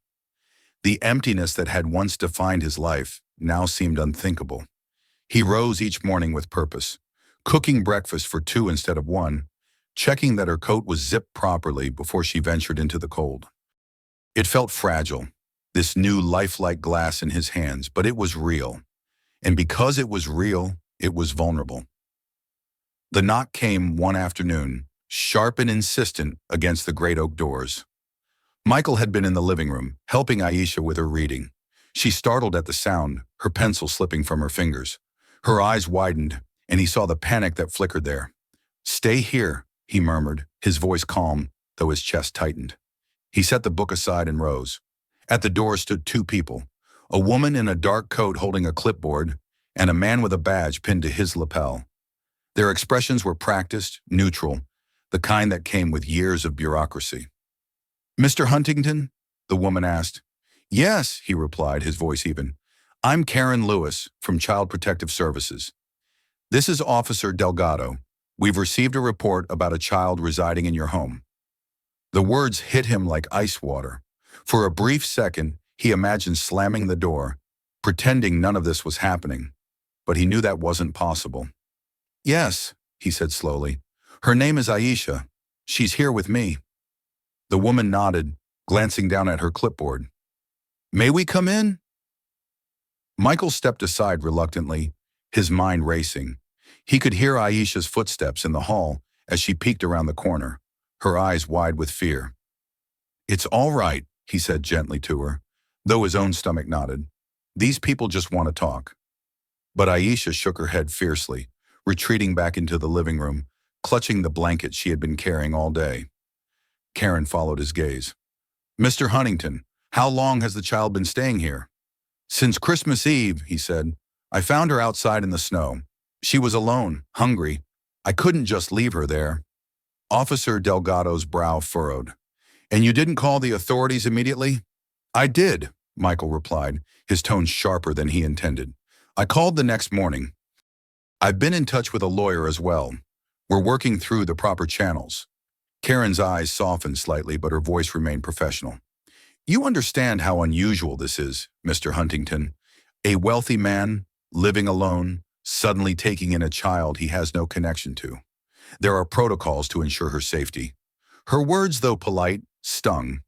The emptiness that had once defined his life now seemed unthinkable. He rose each morning with purpose, cooking breakfast for two instead of one, checking that her coat was zipped properly before she ventured into the cold. It felt fragile, this new lifelike glass in his hands, but it was real. And because it was real, it was vulnerable. The knock came one afternoon, sharp and insistent against the great oak doors. Michael had been in the living room, helping Aisha with her reading. She startled at the sound, her pencil slipping from her fingers. Her eyes widened, and he saw the panic that flickered there. "Stay here," he murmured, his voice calm, though his chest tightened. He set the book aside and rose. At the door stood two people, a woman in a dark coat holding a clipboard, and a man with a badge pinned to his lapel. Their expressions were practiced, neutral, the kind that came with years of bureaucracy. "Mr. Huntington?" the woman asked. "Yes," he replied, his voice even. "I'm Karen Lewis from Child Protective Services. This is Officer Delgado. We've received a report about a child residing in your home." The words hit him like ice water. For a brief second, he imagined slamming the door, pretending none of this was happening. But he knew that wasn't possible. "Yes," he said slowly. "Her name is Aisha. She's here with me." The woman nodded, glancing down at her clipboard. "May we come in?" Michael stepped aside reluctantly, his mind racing. He could hear Aisha's footsteps in the hall as she peeked around the corner, her eyes wide with fear. "It's all right," he said gently to her, though his own stomach nodded. "These people just want to talk." But Aisha shook her head fiercely, retreating back into the living room, clutching the blanket she had been carrying all day. Karen followed his gaze. "Mr. Huntington, how long has the child been staying here?" "Since Christmas Eve," he said. "I found her outside in the snow. She was alone, hungry. I couldn't just leave her there." Officer Delgado's brow furrowed. "And you didn't call the authorities immediately?" "I did," Michael replied, his tone sharper than he intended. "I called the next morning. I've been in touch with a lawyer as well. We're working through the proper channels." Karen's eyes softened slightly, but her voice remained professional. "You understand how unusual this is, Mr. Huntington. A wealthy man, living alone, suddenly taking in a child he has no connection to. There are protocols to ensure her safety. Her words, though polite, stung.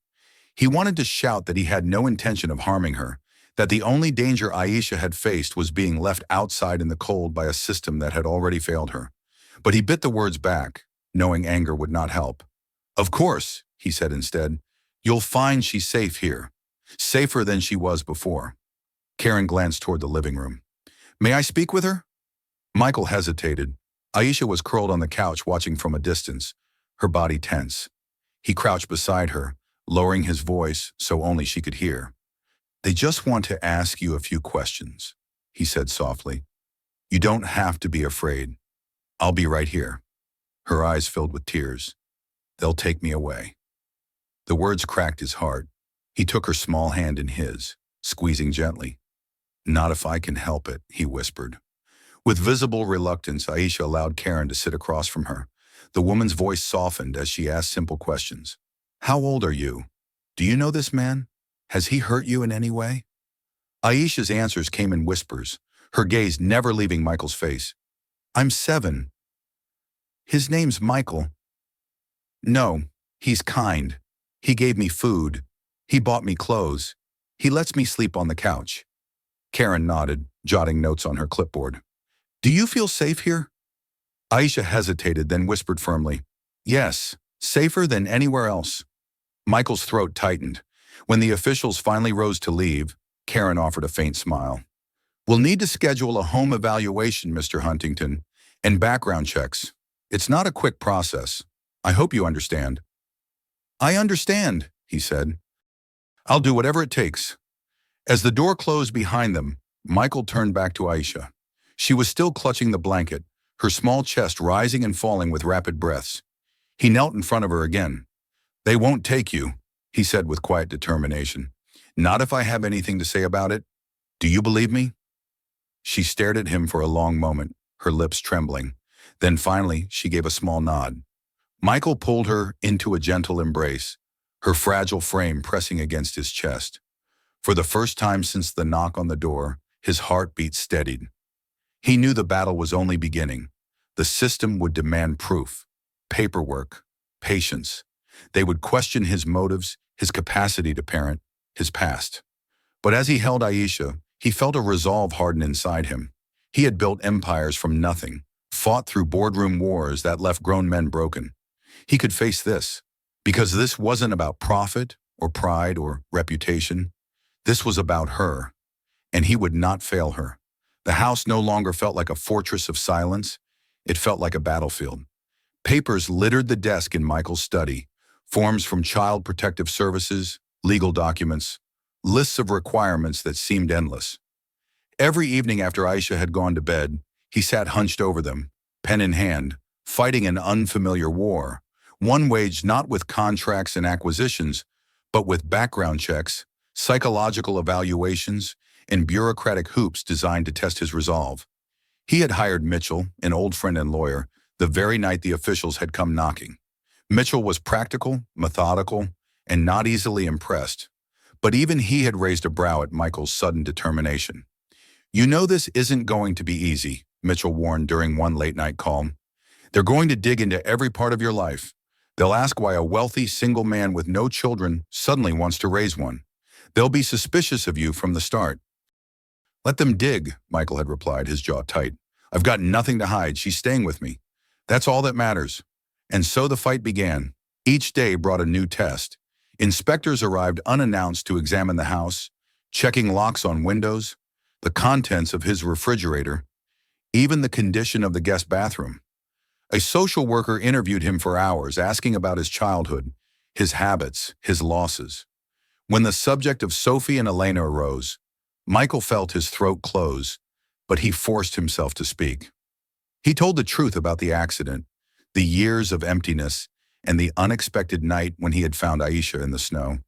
He wanted to shout that he had no intention of harming her, that the only danger Aisha had faced was being left outside in the cold by a system that had already failed her. But he bit the words back, knowing anger would not help. "Of course," he said instead, "you'll find she's safe here. Safer than she was before." Karen glanced toward the living room. "May I speak with her?" Michael hesitated. Aisha was curled on the couch watching from a distance, her body tense. He crouched beside her, lowering his voice so only she could hear. "They just want to ask you a few questions," he said softly. "You don't have to be afraid. I'll be right here." Her eyes filled with tears. "They'll take me away." The words cracked his heart. He took her small hand in his, squeezing gently. "Not if I can help it," he whispered. With visible reluctance, Aisha allowed Karen to sit across from her. The woman's voice softened as she asked simple questions. "How old are you? Do you know this man? Has he hurt you in any way?" Aisha's answers came in whispers, her gaze never leaving Michael's face. "I'm 7. His name's Michael. No, he's kind. He gave me food. He bought me clothes. He lets me sleep on the couch." Karen nodded, jotting notes on her clipboard. "Do you feel safe here?" Aisha hesitated, then whispered firmly, "Yes, safer than anywhere else." Michael's throat tightened. When the officials finally rose to leave, Karen offered a faint smile. "We'll need to schedule a home evaluation, Mr. Huntington, and background checks. It's not a quick process. I hope you understand." "I understand," he said. "I'll do whatever it takes." As the door closed behind them, Michael turned back to Aisha. She was still clutching the blanket, her small chest rising and falling with rapid breaths. He knelt in front of her again. "They won't take you," he said with quiet determination. "Not if I have anything to say about it. Do you believe me?" She stared at him for a long moment, her lips trembling. Then finally, she gave a small nod. Michael pulled her into a gentle embrace, her fragile frame pressing against his chest. For the first time since the knock on the door, his heartbeat steadied. He knew the battle was only beginning. The system would demand proof, paperwork, patience. They would question his motives, his capacity to parent, his past. But as he held Aisha, he felt a resolve harden inside him. He had built empires from nothing, fought through boardroom wars that left grown men broken. He could face this, because this wasn't about profit or pride or reputation. This was about her, and he would not fail her. The house no longer felt like a fortress of silence. It felt like a battlefield. Papers littered the desk in Michael's study, forms from Child Protective Services, legal documents, lists of requirements that seemed endless. Every evening after Aisha had gone to bed, he sat hunched over them, pen in hand, fighting an unfamiliar war, one waged not with contracts and acquisitions, but with background checks, psychological evaluations, and bureaucratic hoops designed to test his resolve. He had hired Mitchell, an old friend and lawyer, the very night the officials had come knocking. Mitchell was practical, methodical, and not easily impressed. But even he had raised a brow at Michael's sudden determination. "You know this isn't going to be easy," Mitchell warned during one late-night call. "They're going to dig into every part of your life. They'll ask why a wealthy single man with no children suddenly wants to raise one. They'll be suspicious of you from the start." "Let them dig," Michael had replied, his jaw tight. "I've got nothing to hide. She's staying with me. That's all that matters." And so the fight began. Each day brought a new test. Inspectors arrived unannounced to examine the house, checking locks on windows, the contents of his refrigerator, even the condition of the guest bathroom. A social worker interviewed him for hours, asking about his childhood, his habits, his losses. When the subject of Sophie and Elena arose, Michael felt his throat close, but he forced himself to speak. He told the truth about the accident, the years of emptiness, and the unexpected night when he had found Aisha in the snow.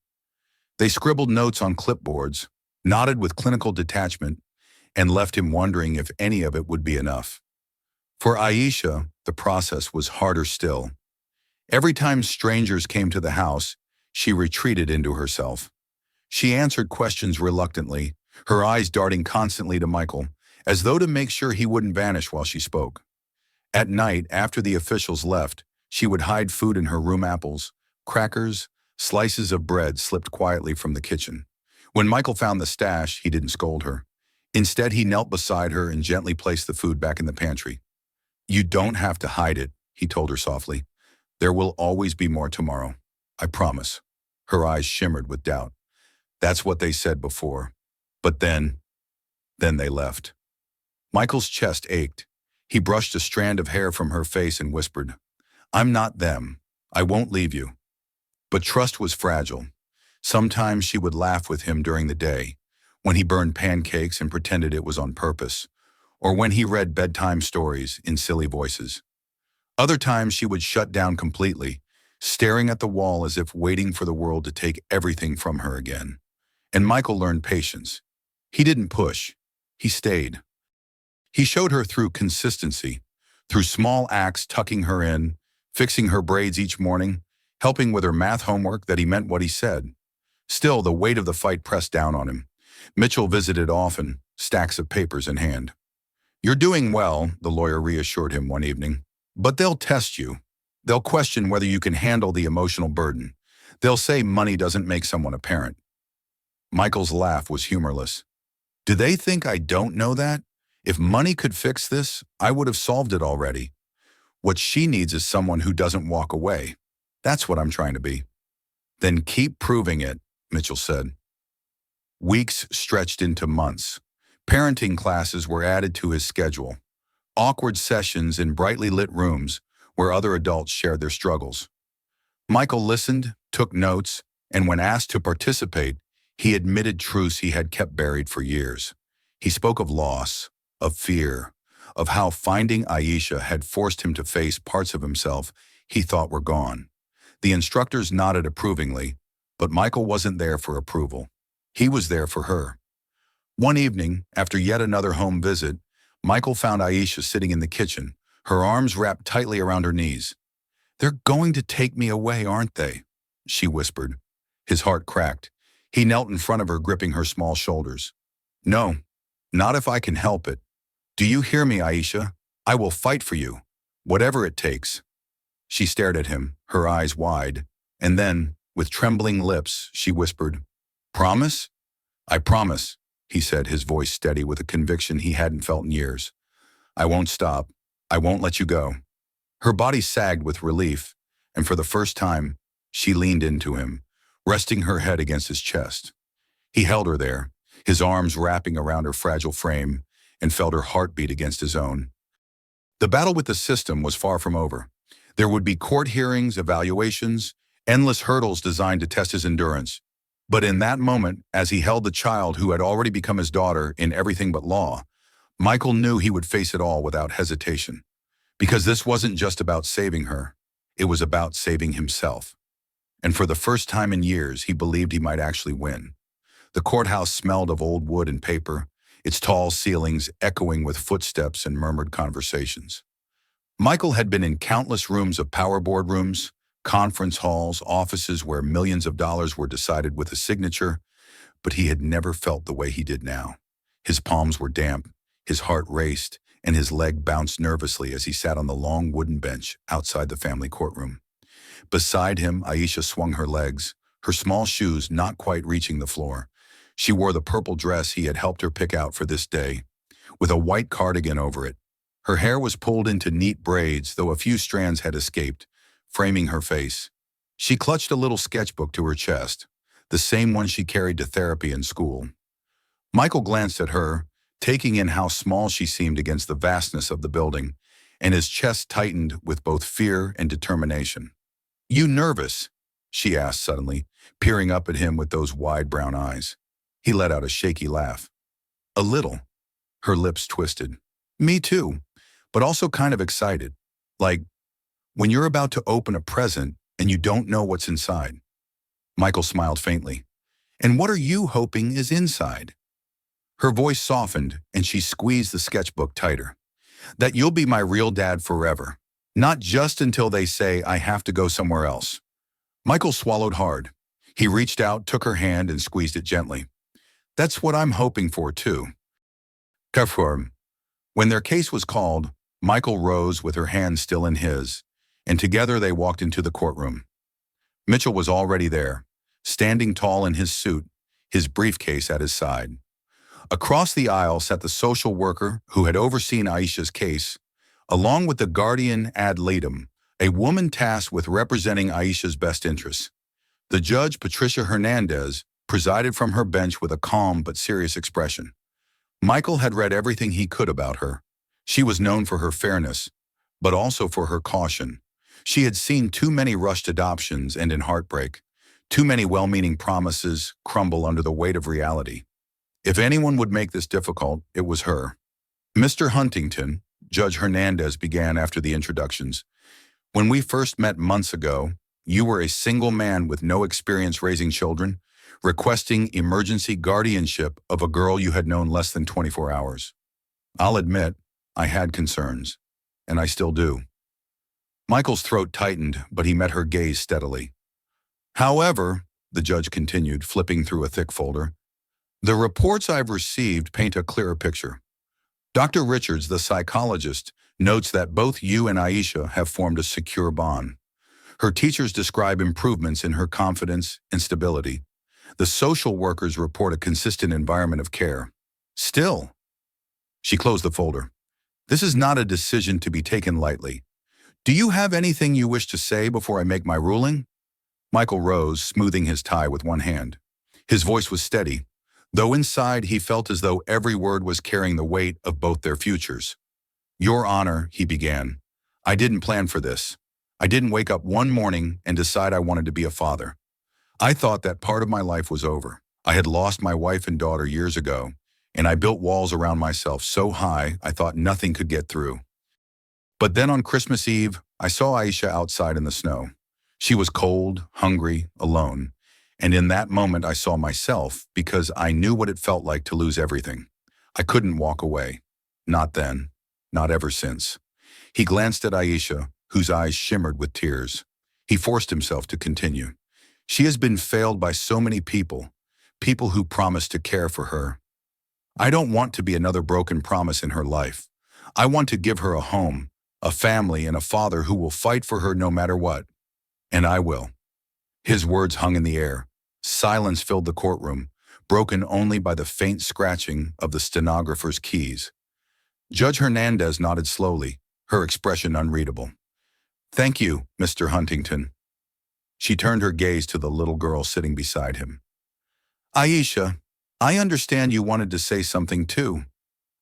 They scribbled notes on clipboards, nodded with clinical detachment, and left him wondering if any of it would be enough. For Aisha, the process was harder still. Every time strangers came to the house, she retreated into herself. She answered questions reluctantly, her eyes darting constantly to Michael, as though to make sure he wouldn't vanish while she spoke. At night, after the officials left, She would hide food in her room: apples, crackers, slices of bread slipped quietly from the kitchen. When Michael found the stash, he didn't scold her. Instead, he knelt beside her and gently placed the food back in the pantry. "You don't have to hide it," he told her softly. "There will always be more tomorrow. I promise." Her eyes shimmered with doubt. That's what they said before. But then they left. Michael's chest ached. He brushed a strand of hair from her face and whispered, "I'm not them. I won't leave you." But trust was fragile. Sometimes she would laugh with him during the day, when he burned pancakes and pretended it was on purpose, or when he read bedtime stories in silly voices. Other times she would shut down completely, staring at the wall as if waiting for the world to take everything from her again. And Michael learned patience. He didn't push. He stayed. He showed her through consistency, through small acts, tucking her in, fixing her braids each morning, helping with her math homework that he meant what he said. Still, the weight of the fight pressed down on him. Mitchell visited often, stacks of papers in hand. "You're doing well," the lawyer reassured him one evening. "But they'll test you. They'll question whether you can handle the emotional burden. They'll say money doesn't make someone a parent." Michael's laugh was humorless. "Do they think I don't know that? If money could fix this, I would have solved it already. What she needs is someone who doesn't walk away. That's what I'm trying to be." "Then keep proving it," Mitchell said. Weeks stretched into months. Parenting classes were added to his schedule. Awkward sessions in brightly lit rooms where other adults shared their struggles. Michael listened, took notes, and when asked to participate, he admitted truths he had kept buried for years. He spoke of loss, of fear, of how finding Aisha had forced him to face parts of himself he thought were gone. The instructors nodded approvingly, but Michael wasn't there for approval. He was there for her. One evening, after yet another home visit, Michael found Aisha sitting in the kitchen, her arms wrapped tightly around her knees. "They're going to take me away, aren't they?" she whispered. His heart cracked. He knelt in front of her, gripping her small shoulders. "No, not if I can help it. Do you hear me, Aisha? I will fight for you, whatever it takes." She stared at him, her eyes wide, and then, with trembling lips, she whispered, "Promise?" "I promise," he said, his voice steady with a conviction he hadn't felt in years. "I won't stop. I won't let you go." Her body sagged with relief, and for the first time, she leaned into him, resting her head against his chest. He held her there, his arms wrapping around her fragile frame, and felt her heartbeat against his own. The battle with the system was far from over. There would be court hearings, evaluations, endless hurdles designed to test his endurance. But in that moment, as he held the child who had already become his daughter in everything but law, Michael knew he would face it all without hesitation. Because this wasn't just about saving her, it was about saving himself. And for the first time in years, he believed he might actually win. The courthouse smelled of old wood and paper, its tall ceilings echoing with footsteps and murmured conversations. Michael had been in countless rooms of power boardrooms, conference halls, offices where millions of dollars were decided with a signature, but he had never felt the way he did now. His palms were damp, his heart raced, and his leg bounced nervously as he sat on the long wooden bench outside the family courtroom. Beside him, Aisha swung her legs, her small shoes not quite reaching the floor. She wore the purple dress he had helped her pick out for this day, with a white cardigan over it. Her hair was pulled into neat braids, though a few strands had escaped, framing her face. She clutched a little sketchbook to her chest, the same one she carried to therapy in school. Michael glanced at her, taking in how small she seemed against the vastness of the building, and his chest tightened with both fear and determination. "You nervous?" she asked suddenly, peering up at him with those wide brown eyes. He let out a shaky laugh. "A little." Her lips twisted. "Me too, but also kind of excited. Like when you're about to open a present and you don't know what's inside." Michael smiled faintly. "And what are you hoping is inside?" Her voice softened and she squeezed the sketchbook tighter. "That you'll be my real dad forever. Not just until they say I have to go somewhere else." Michael swallowed hard. He reached out, took her hand, and squeezed it gently. "That's what I'm hoping for, too." Kafour. When their case was called, Michael rose with her hand still in his, and together they walked into the courtroom. Mitchell was already there, standing tall in his suit, his briefcase at his side. Across the aisle sat the social worker who had overseen Aisha's case, along with the guardian ad litem, a woman tasked with representing Aisha's best interests. The judge, Patricia Hernandez, presided from her bench with a calm but serious expression. Michael had read everything he could about her. She was known for her fairness, but also for her caution. She had seen too many rushed adoptions end in heartbreak, too many well-meaning promises crumble under the weight of reality. If anyone would make this difficult, it was her. Mr. Huntington, Judge Hernandez began after the introductions, when we first met months ago, you were a single man with no experience raising children, requesting emergency guardianship of a girl you had known less than 24 hours. I'll admit, I had concerns, and I still do. Michael's throat tightened, but he met her gaze steadily. However, the judge continued, flipping through a thick folder, the reports I've received paint a clearer picture. Dr. Richards, the psychologist, notes that both you and Aisha have formed a secure bond. Her teachers describe improvements in her confidence and stability. The social workers report a consistent environment of care. Still, she closed the folder. This is not a decision to be taken lightly. Do you have anything you wish to say before I make my ruling? Michael rose, smoothing his tie with one hand. His voice was steady, though inside he felt as though every word was carrying the weight of both their futures. Your Honor, he began, I didn't plan for this. I didn't wake up one morning and decide I wanted to be a father. I thought that part of my life was over. I had lost my wife and daughter years ago, and I built walls around myself so high I thought nothing could get through. But then on Christmas Eve, I saw Aisha outside in the snow. She was cold, hungry, alone, and in that moment I saw myself because I knew what it felt like to lose everything. I couldn't walk away. Not then, not ever since. He glanced at Aisha, whose eyes shimmered with tears. He forced himself to continue. She has been failed by so many people, people who promised to care for her. I don't want to be another broken promise in her life. I want to give her a home, a family, and a father who will fight for her no matter what. And I will. His words hung in the air. Silence filled the courtroom, broken only by the faint scratching of the stenographer's keys. Judge Hernandez nodded slowly, her expression unreadable. Thank you, Mr. Huntington. She turned her gaze to the little girl sitting beside him. Aisha, I understand you wanted to say something too.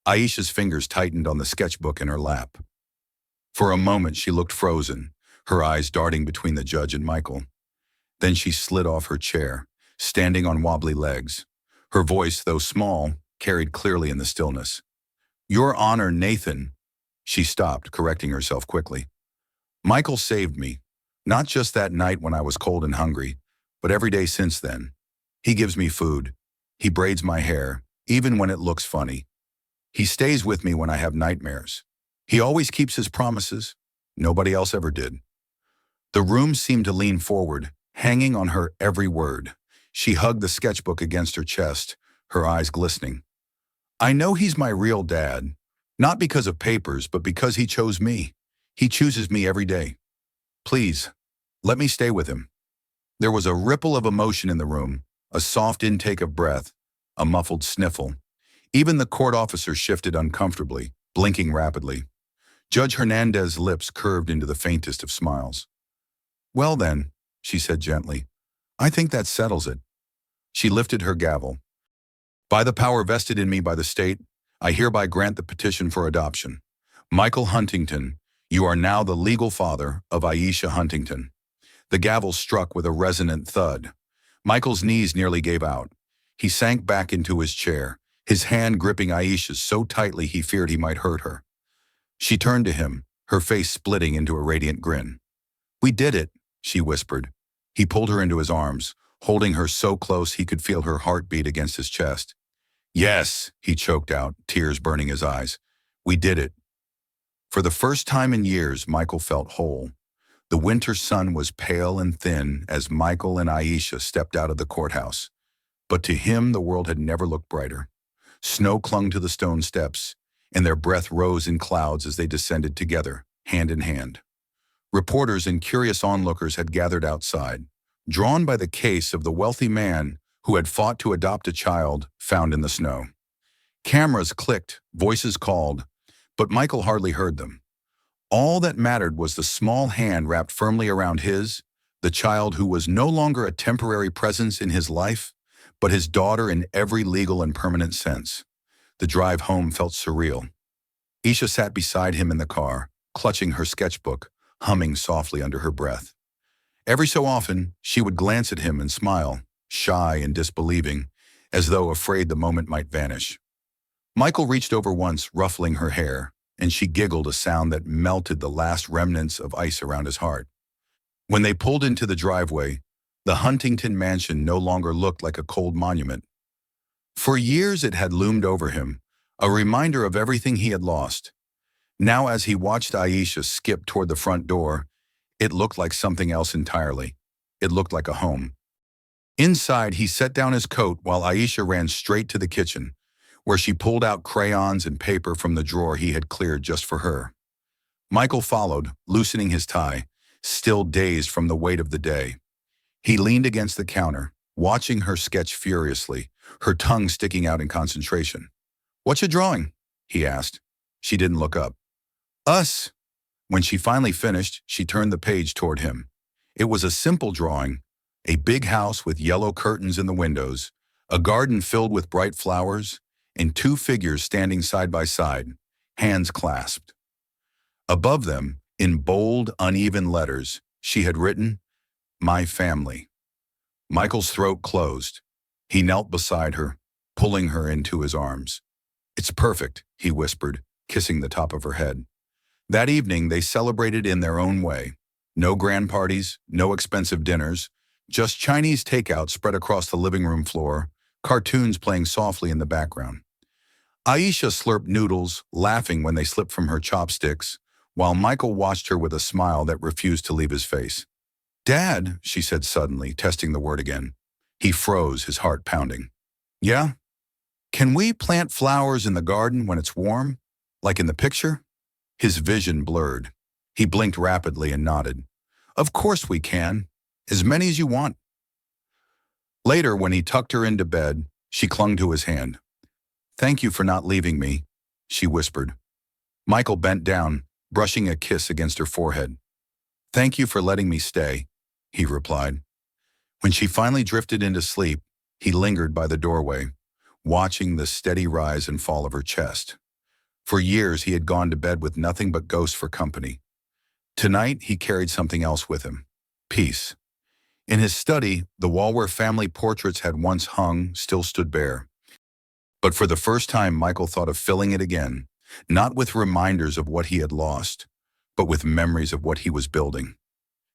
Aisha's fingers tightened on the sketchbook in her lap. For a moment she looked frozen, her eyes darting between the judge and Michael. Then she slid off her chair, standing on wobbly legs. Her voice, though small, carried clearly in the stillness. Your Honor, Nathan. She stopped, correcting herself quickly. Michael saved me, not just that night when I was cold and hungry, but every day since then. He gives me food. He braids my hair, even when it looks funny. He stays with me when I have nightmares. He always keeps his promises. Nobody else ever did. The room seemed to lean forward, hanging on her every word. She hugged the sketchbook against her chest, her eyes glistening. I know he's my real dad, not because of papers, but because he chose me. He chooses me every day. Please, let me stay with him. There was a ripple of emotion in the room, a soft intake of breath, a muffled sniffle. Even the court officer shifted uncomfortably, blinking rapidly. Judge Hernandez's lips curved into the faintest of smiles. Well then, she said gently, I think that settles it. She lifted her gavel. By the power vested in me by the state, I hereby grant the petition for adoption. Michael Huntington, you are now the legal father of Aisha Huntington. The gavel struck with a resonant thud. Michael's knees nearly gave out. He sank back into his chair, his hand gripping Aisha's so tightly he feared he might hurt her. She turned to him, her face splitting into a radiant grin. We did it, she whispered. He pulled her into his arms, holding her so close he could feel her heart beat against his chest. Yes, he choked out, tears burning his eyes. We did it. For the first time in years, Michael felt whole. The winter sun was pale and thin as Michael and Aisha stepped out of the courthouse. But to him, the world had never looked brighter. Snow clung to the stone steps, and their breath rose in clouds as they descended together, hand in hand. Reporters and curious onlookers had gathered outside, drawn by the case of the wealthy man who had fought to adopt a child found in the snow. Cameras clicked, voices called, but Michael hardly heard them. All that mattered was the small hand wrapped firmly around his, the child who was no longer a temporary presence in his life, but his daughter in every legal and permanent sense. The drive home felt surreal. Isha sat beside him in the car, clutching her sketchbook, humming softly under her breath. Every so often, she would glance at him and smile, shy and disbelieving, as though afraid the moment might vanish. Michael reached over once, ruffling her hair, and she giggled, a sound that melted the last remnants of ice around his heart. When they pulled into the driveway, the Huntington mansion no longer looked like a cold monument. For years it had loomed over him, a reminder of everything he had lost. Now as he watched Aisha skip toward the front door, it looked like something else entirely. It looked like a home. Inside, he set down his coat while Aisha ran straight to the kitchen, where she pulled out crayons and paper from the drawer he had cleared just for her. Michael followed, loosening his tie, still dazed from the weight of the day. He leaned against the counter, watching her sketch furiously, her tongue sticking out in concentration. "What you drawing?" he asked. She didn't look up. "Us." When she finally finished, she turned the page toward him. It was a simple drawing, a big house with yellow curtains in the windows, a garden filled with bright flowers, and two figures standing side by side, hands clasped. Above them, in bold, uneven letters, she had written, "My family." Michael's throat closed. He knelt beside her, pulling her into his arms. "It's perfect," he whispered, kissing the top of her head. That evening, they celebrated in their own way. No grand parties, no expensive dinners, just Chinese takeout spread across the living room floor, cartoons playing softly in the background. Aisha slurped noodles, laughing when they slipped from her chopsticks, while Michael watched her with a smile that refused to leave his face. "Dad," she said suddenly, testing the word again. He froze, his heart pounding. "Yeah? Can we plant flowers in the garden when it's warm, like in the picture?" His vision blurred. He blinked rapidly and nodded. "Of course we can. As many as you want." Later, when he tucked her into bed, she clung to his hand. "Thank you for not leaving me," she whispered. Michael bent down, brushing a kiss against her forehead. "Thank you for letting me stay," he replied. When she finally drifted into sleep, he lingered by the doorway, watching the steady rise and fall of her chest. For years, he had gone to bed with nothing but ghosts for company. Tonight, he carried something else with him: peace. In his study, the wall where family portraits had once hung still stood bare. But for the first time, Michael thought of filling it again, not with reminders of what he had lost, but with memories of what he was building.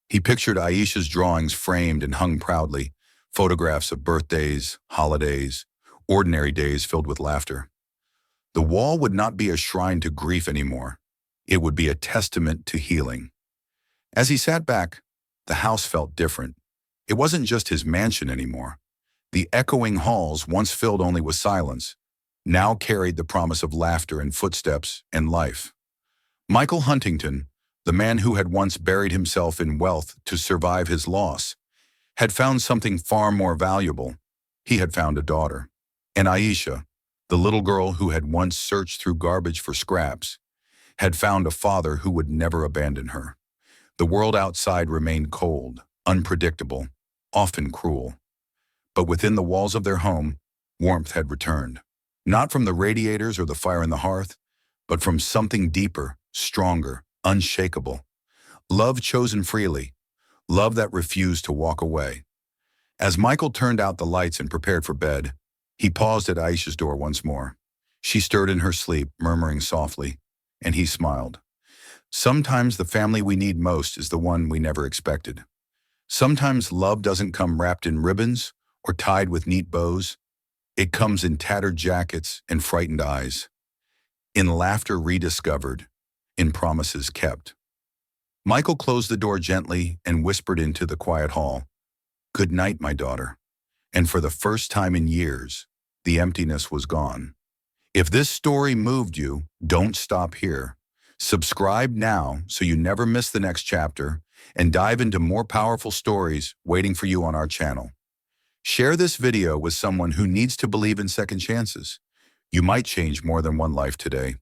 He pictured Aisha's drawings framed and hung proudly, photographs of birthdays, holidays, ordinary days filled with laughter. The wall would not be a shrine to grief anymore. It would be a testament to healing. As he sat back, the house felt different. It wasn't just his mansion anymore. The echoing halls, once filled only with silence, now carried the promise of laughter and footsteps and life. Michael Huntington, the man who had once buried himself in wealth to survive his loss, had found something far more valuable. He had found a daughter. And Aisha, the little girl who had once searched through garbage for scraps, had found a father who would never abandon her. The world outside remained cold, unpredictable, often cruel. But within the walls of their home, warmth had returned. Not from the radiators or the fire in the hearth, but from something deeper, stronger, unshakable. Love chosen freely, love that refused to walk away. As Michael turned out the lights and prepared for bed, he paused at Aisha's door once more. She stirred in her sleep, murmuring softly, and he smiled. Sometimes the family we need most is the one we never expected. Sometimes love doesn't come wrapped in ribbons or tied with neat bows. It comes in tattered jackets and frightened eyes, in laughter rediscovered, in promises kept. Michael closed the door gently and whispered into the quiet hall, "Good night, my daughter." And for the first time in years, the emptiness was gone. If this story moved you, don't stop here. Subscribe now so you never miss the next chapter and dive into more powerful stories waiting for you on our channel. Share this video with someone who needs to believe in second chances. You might change more than one life today.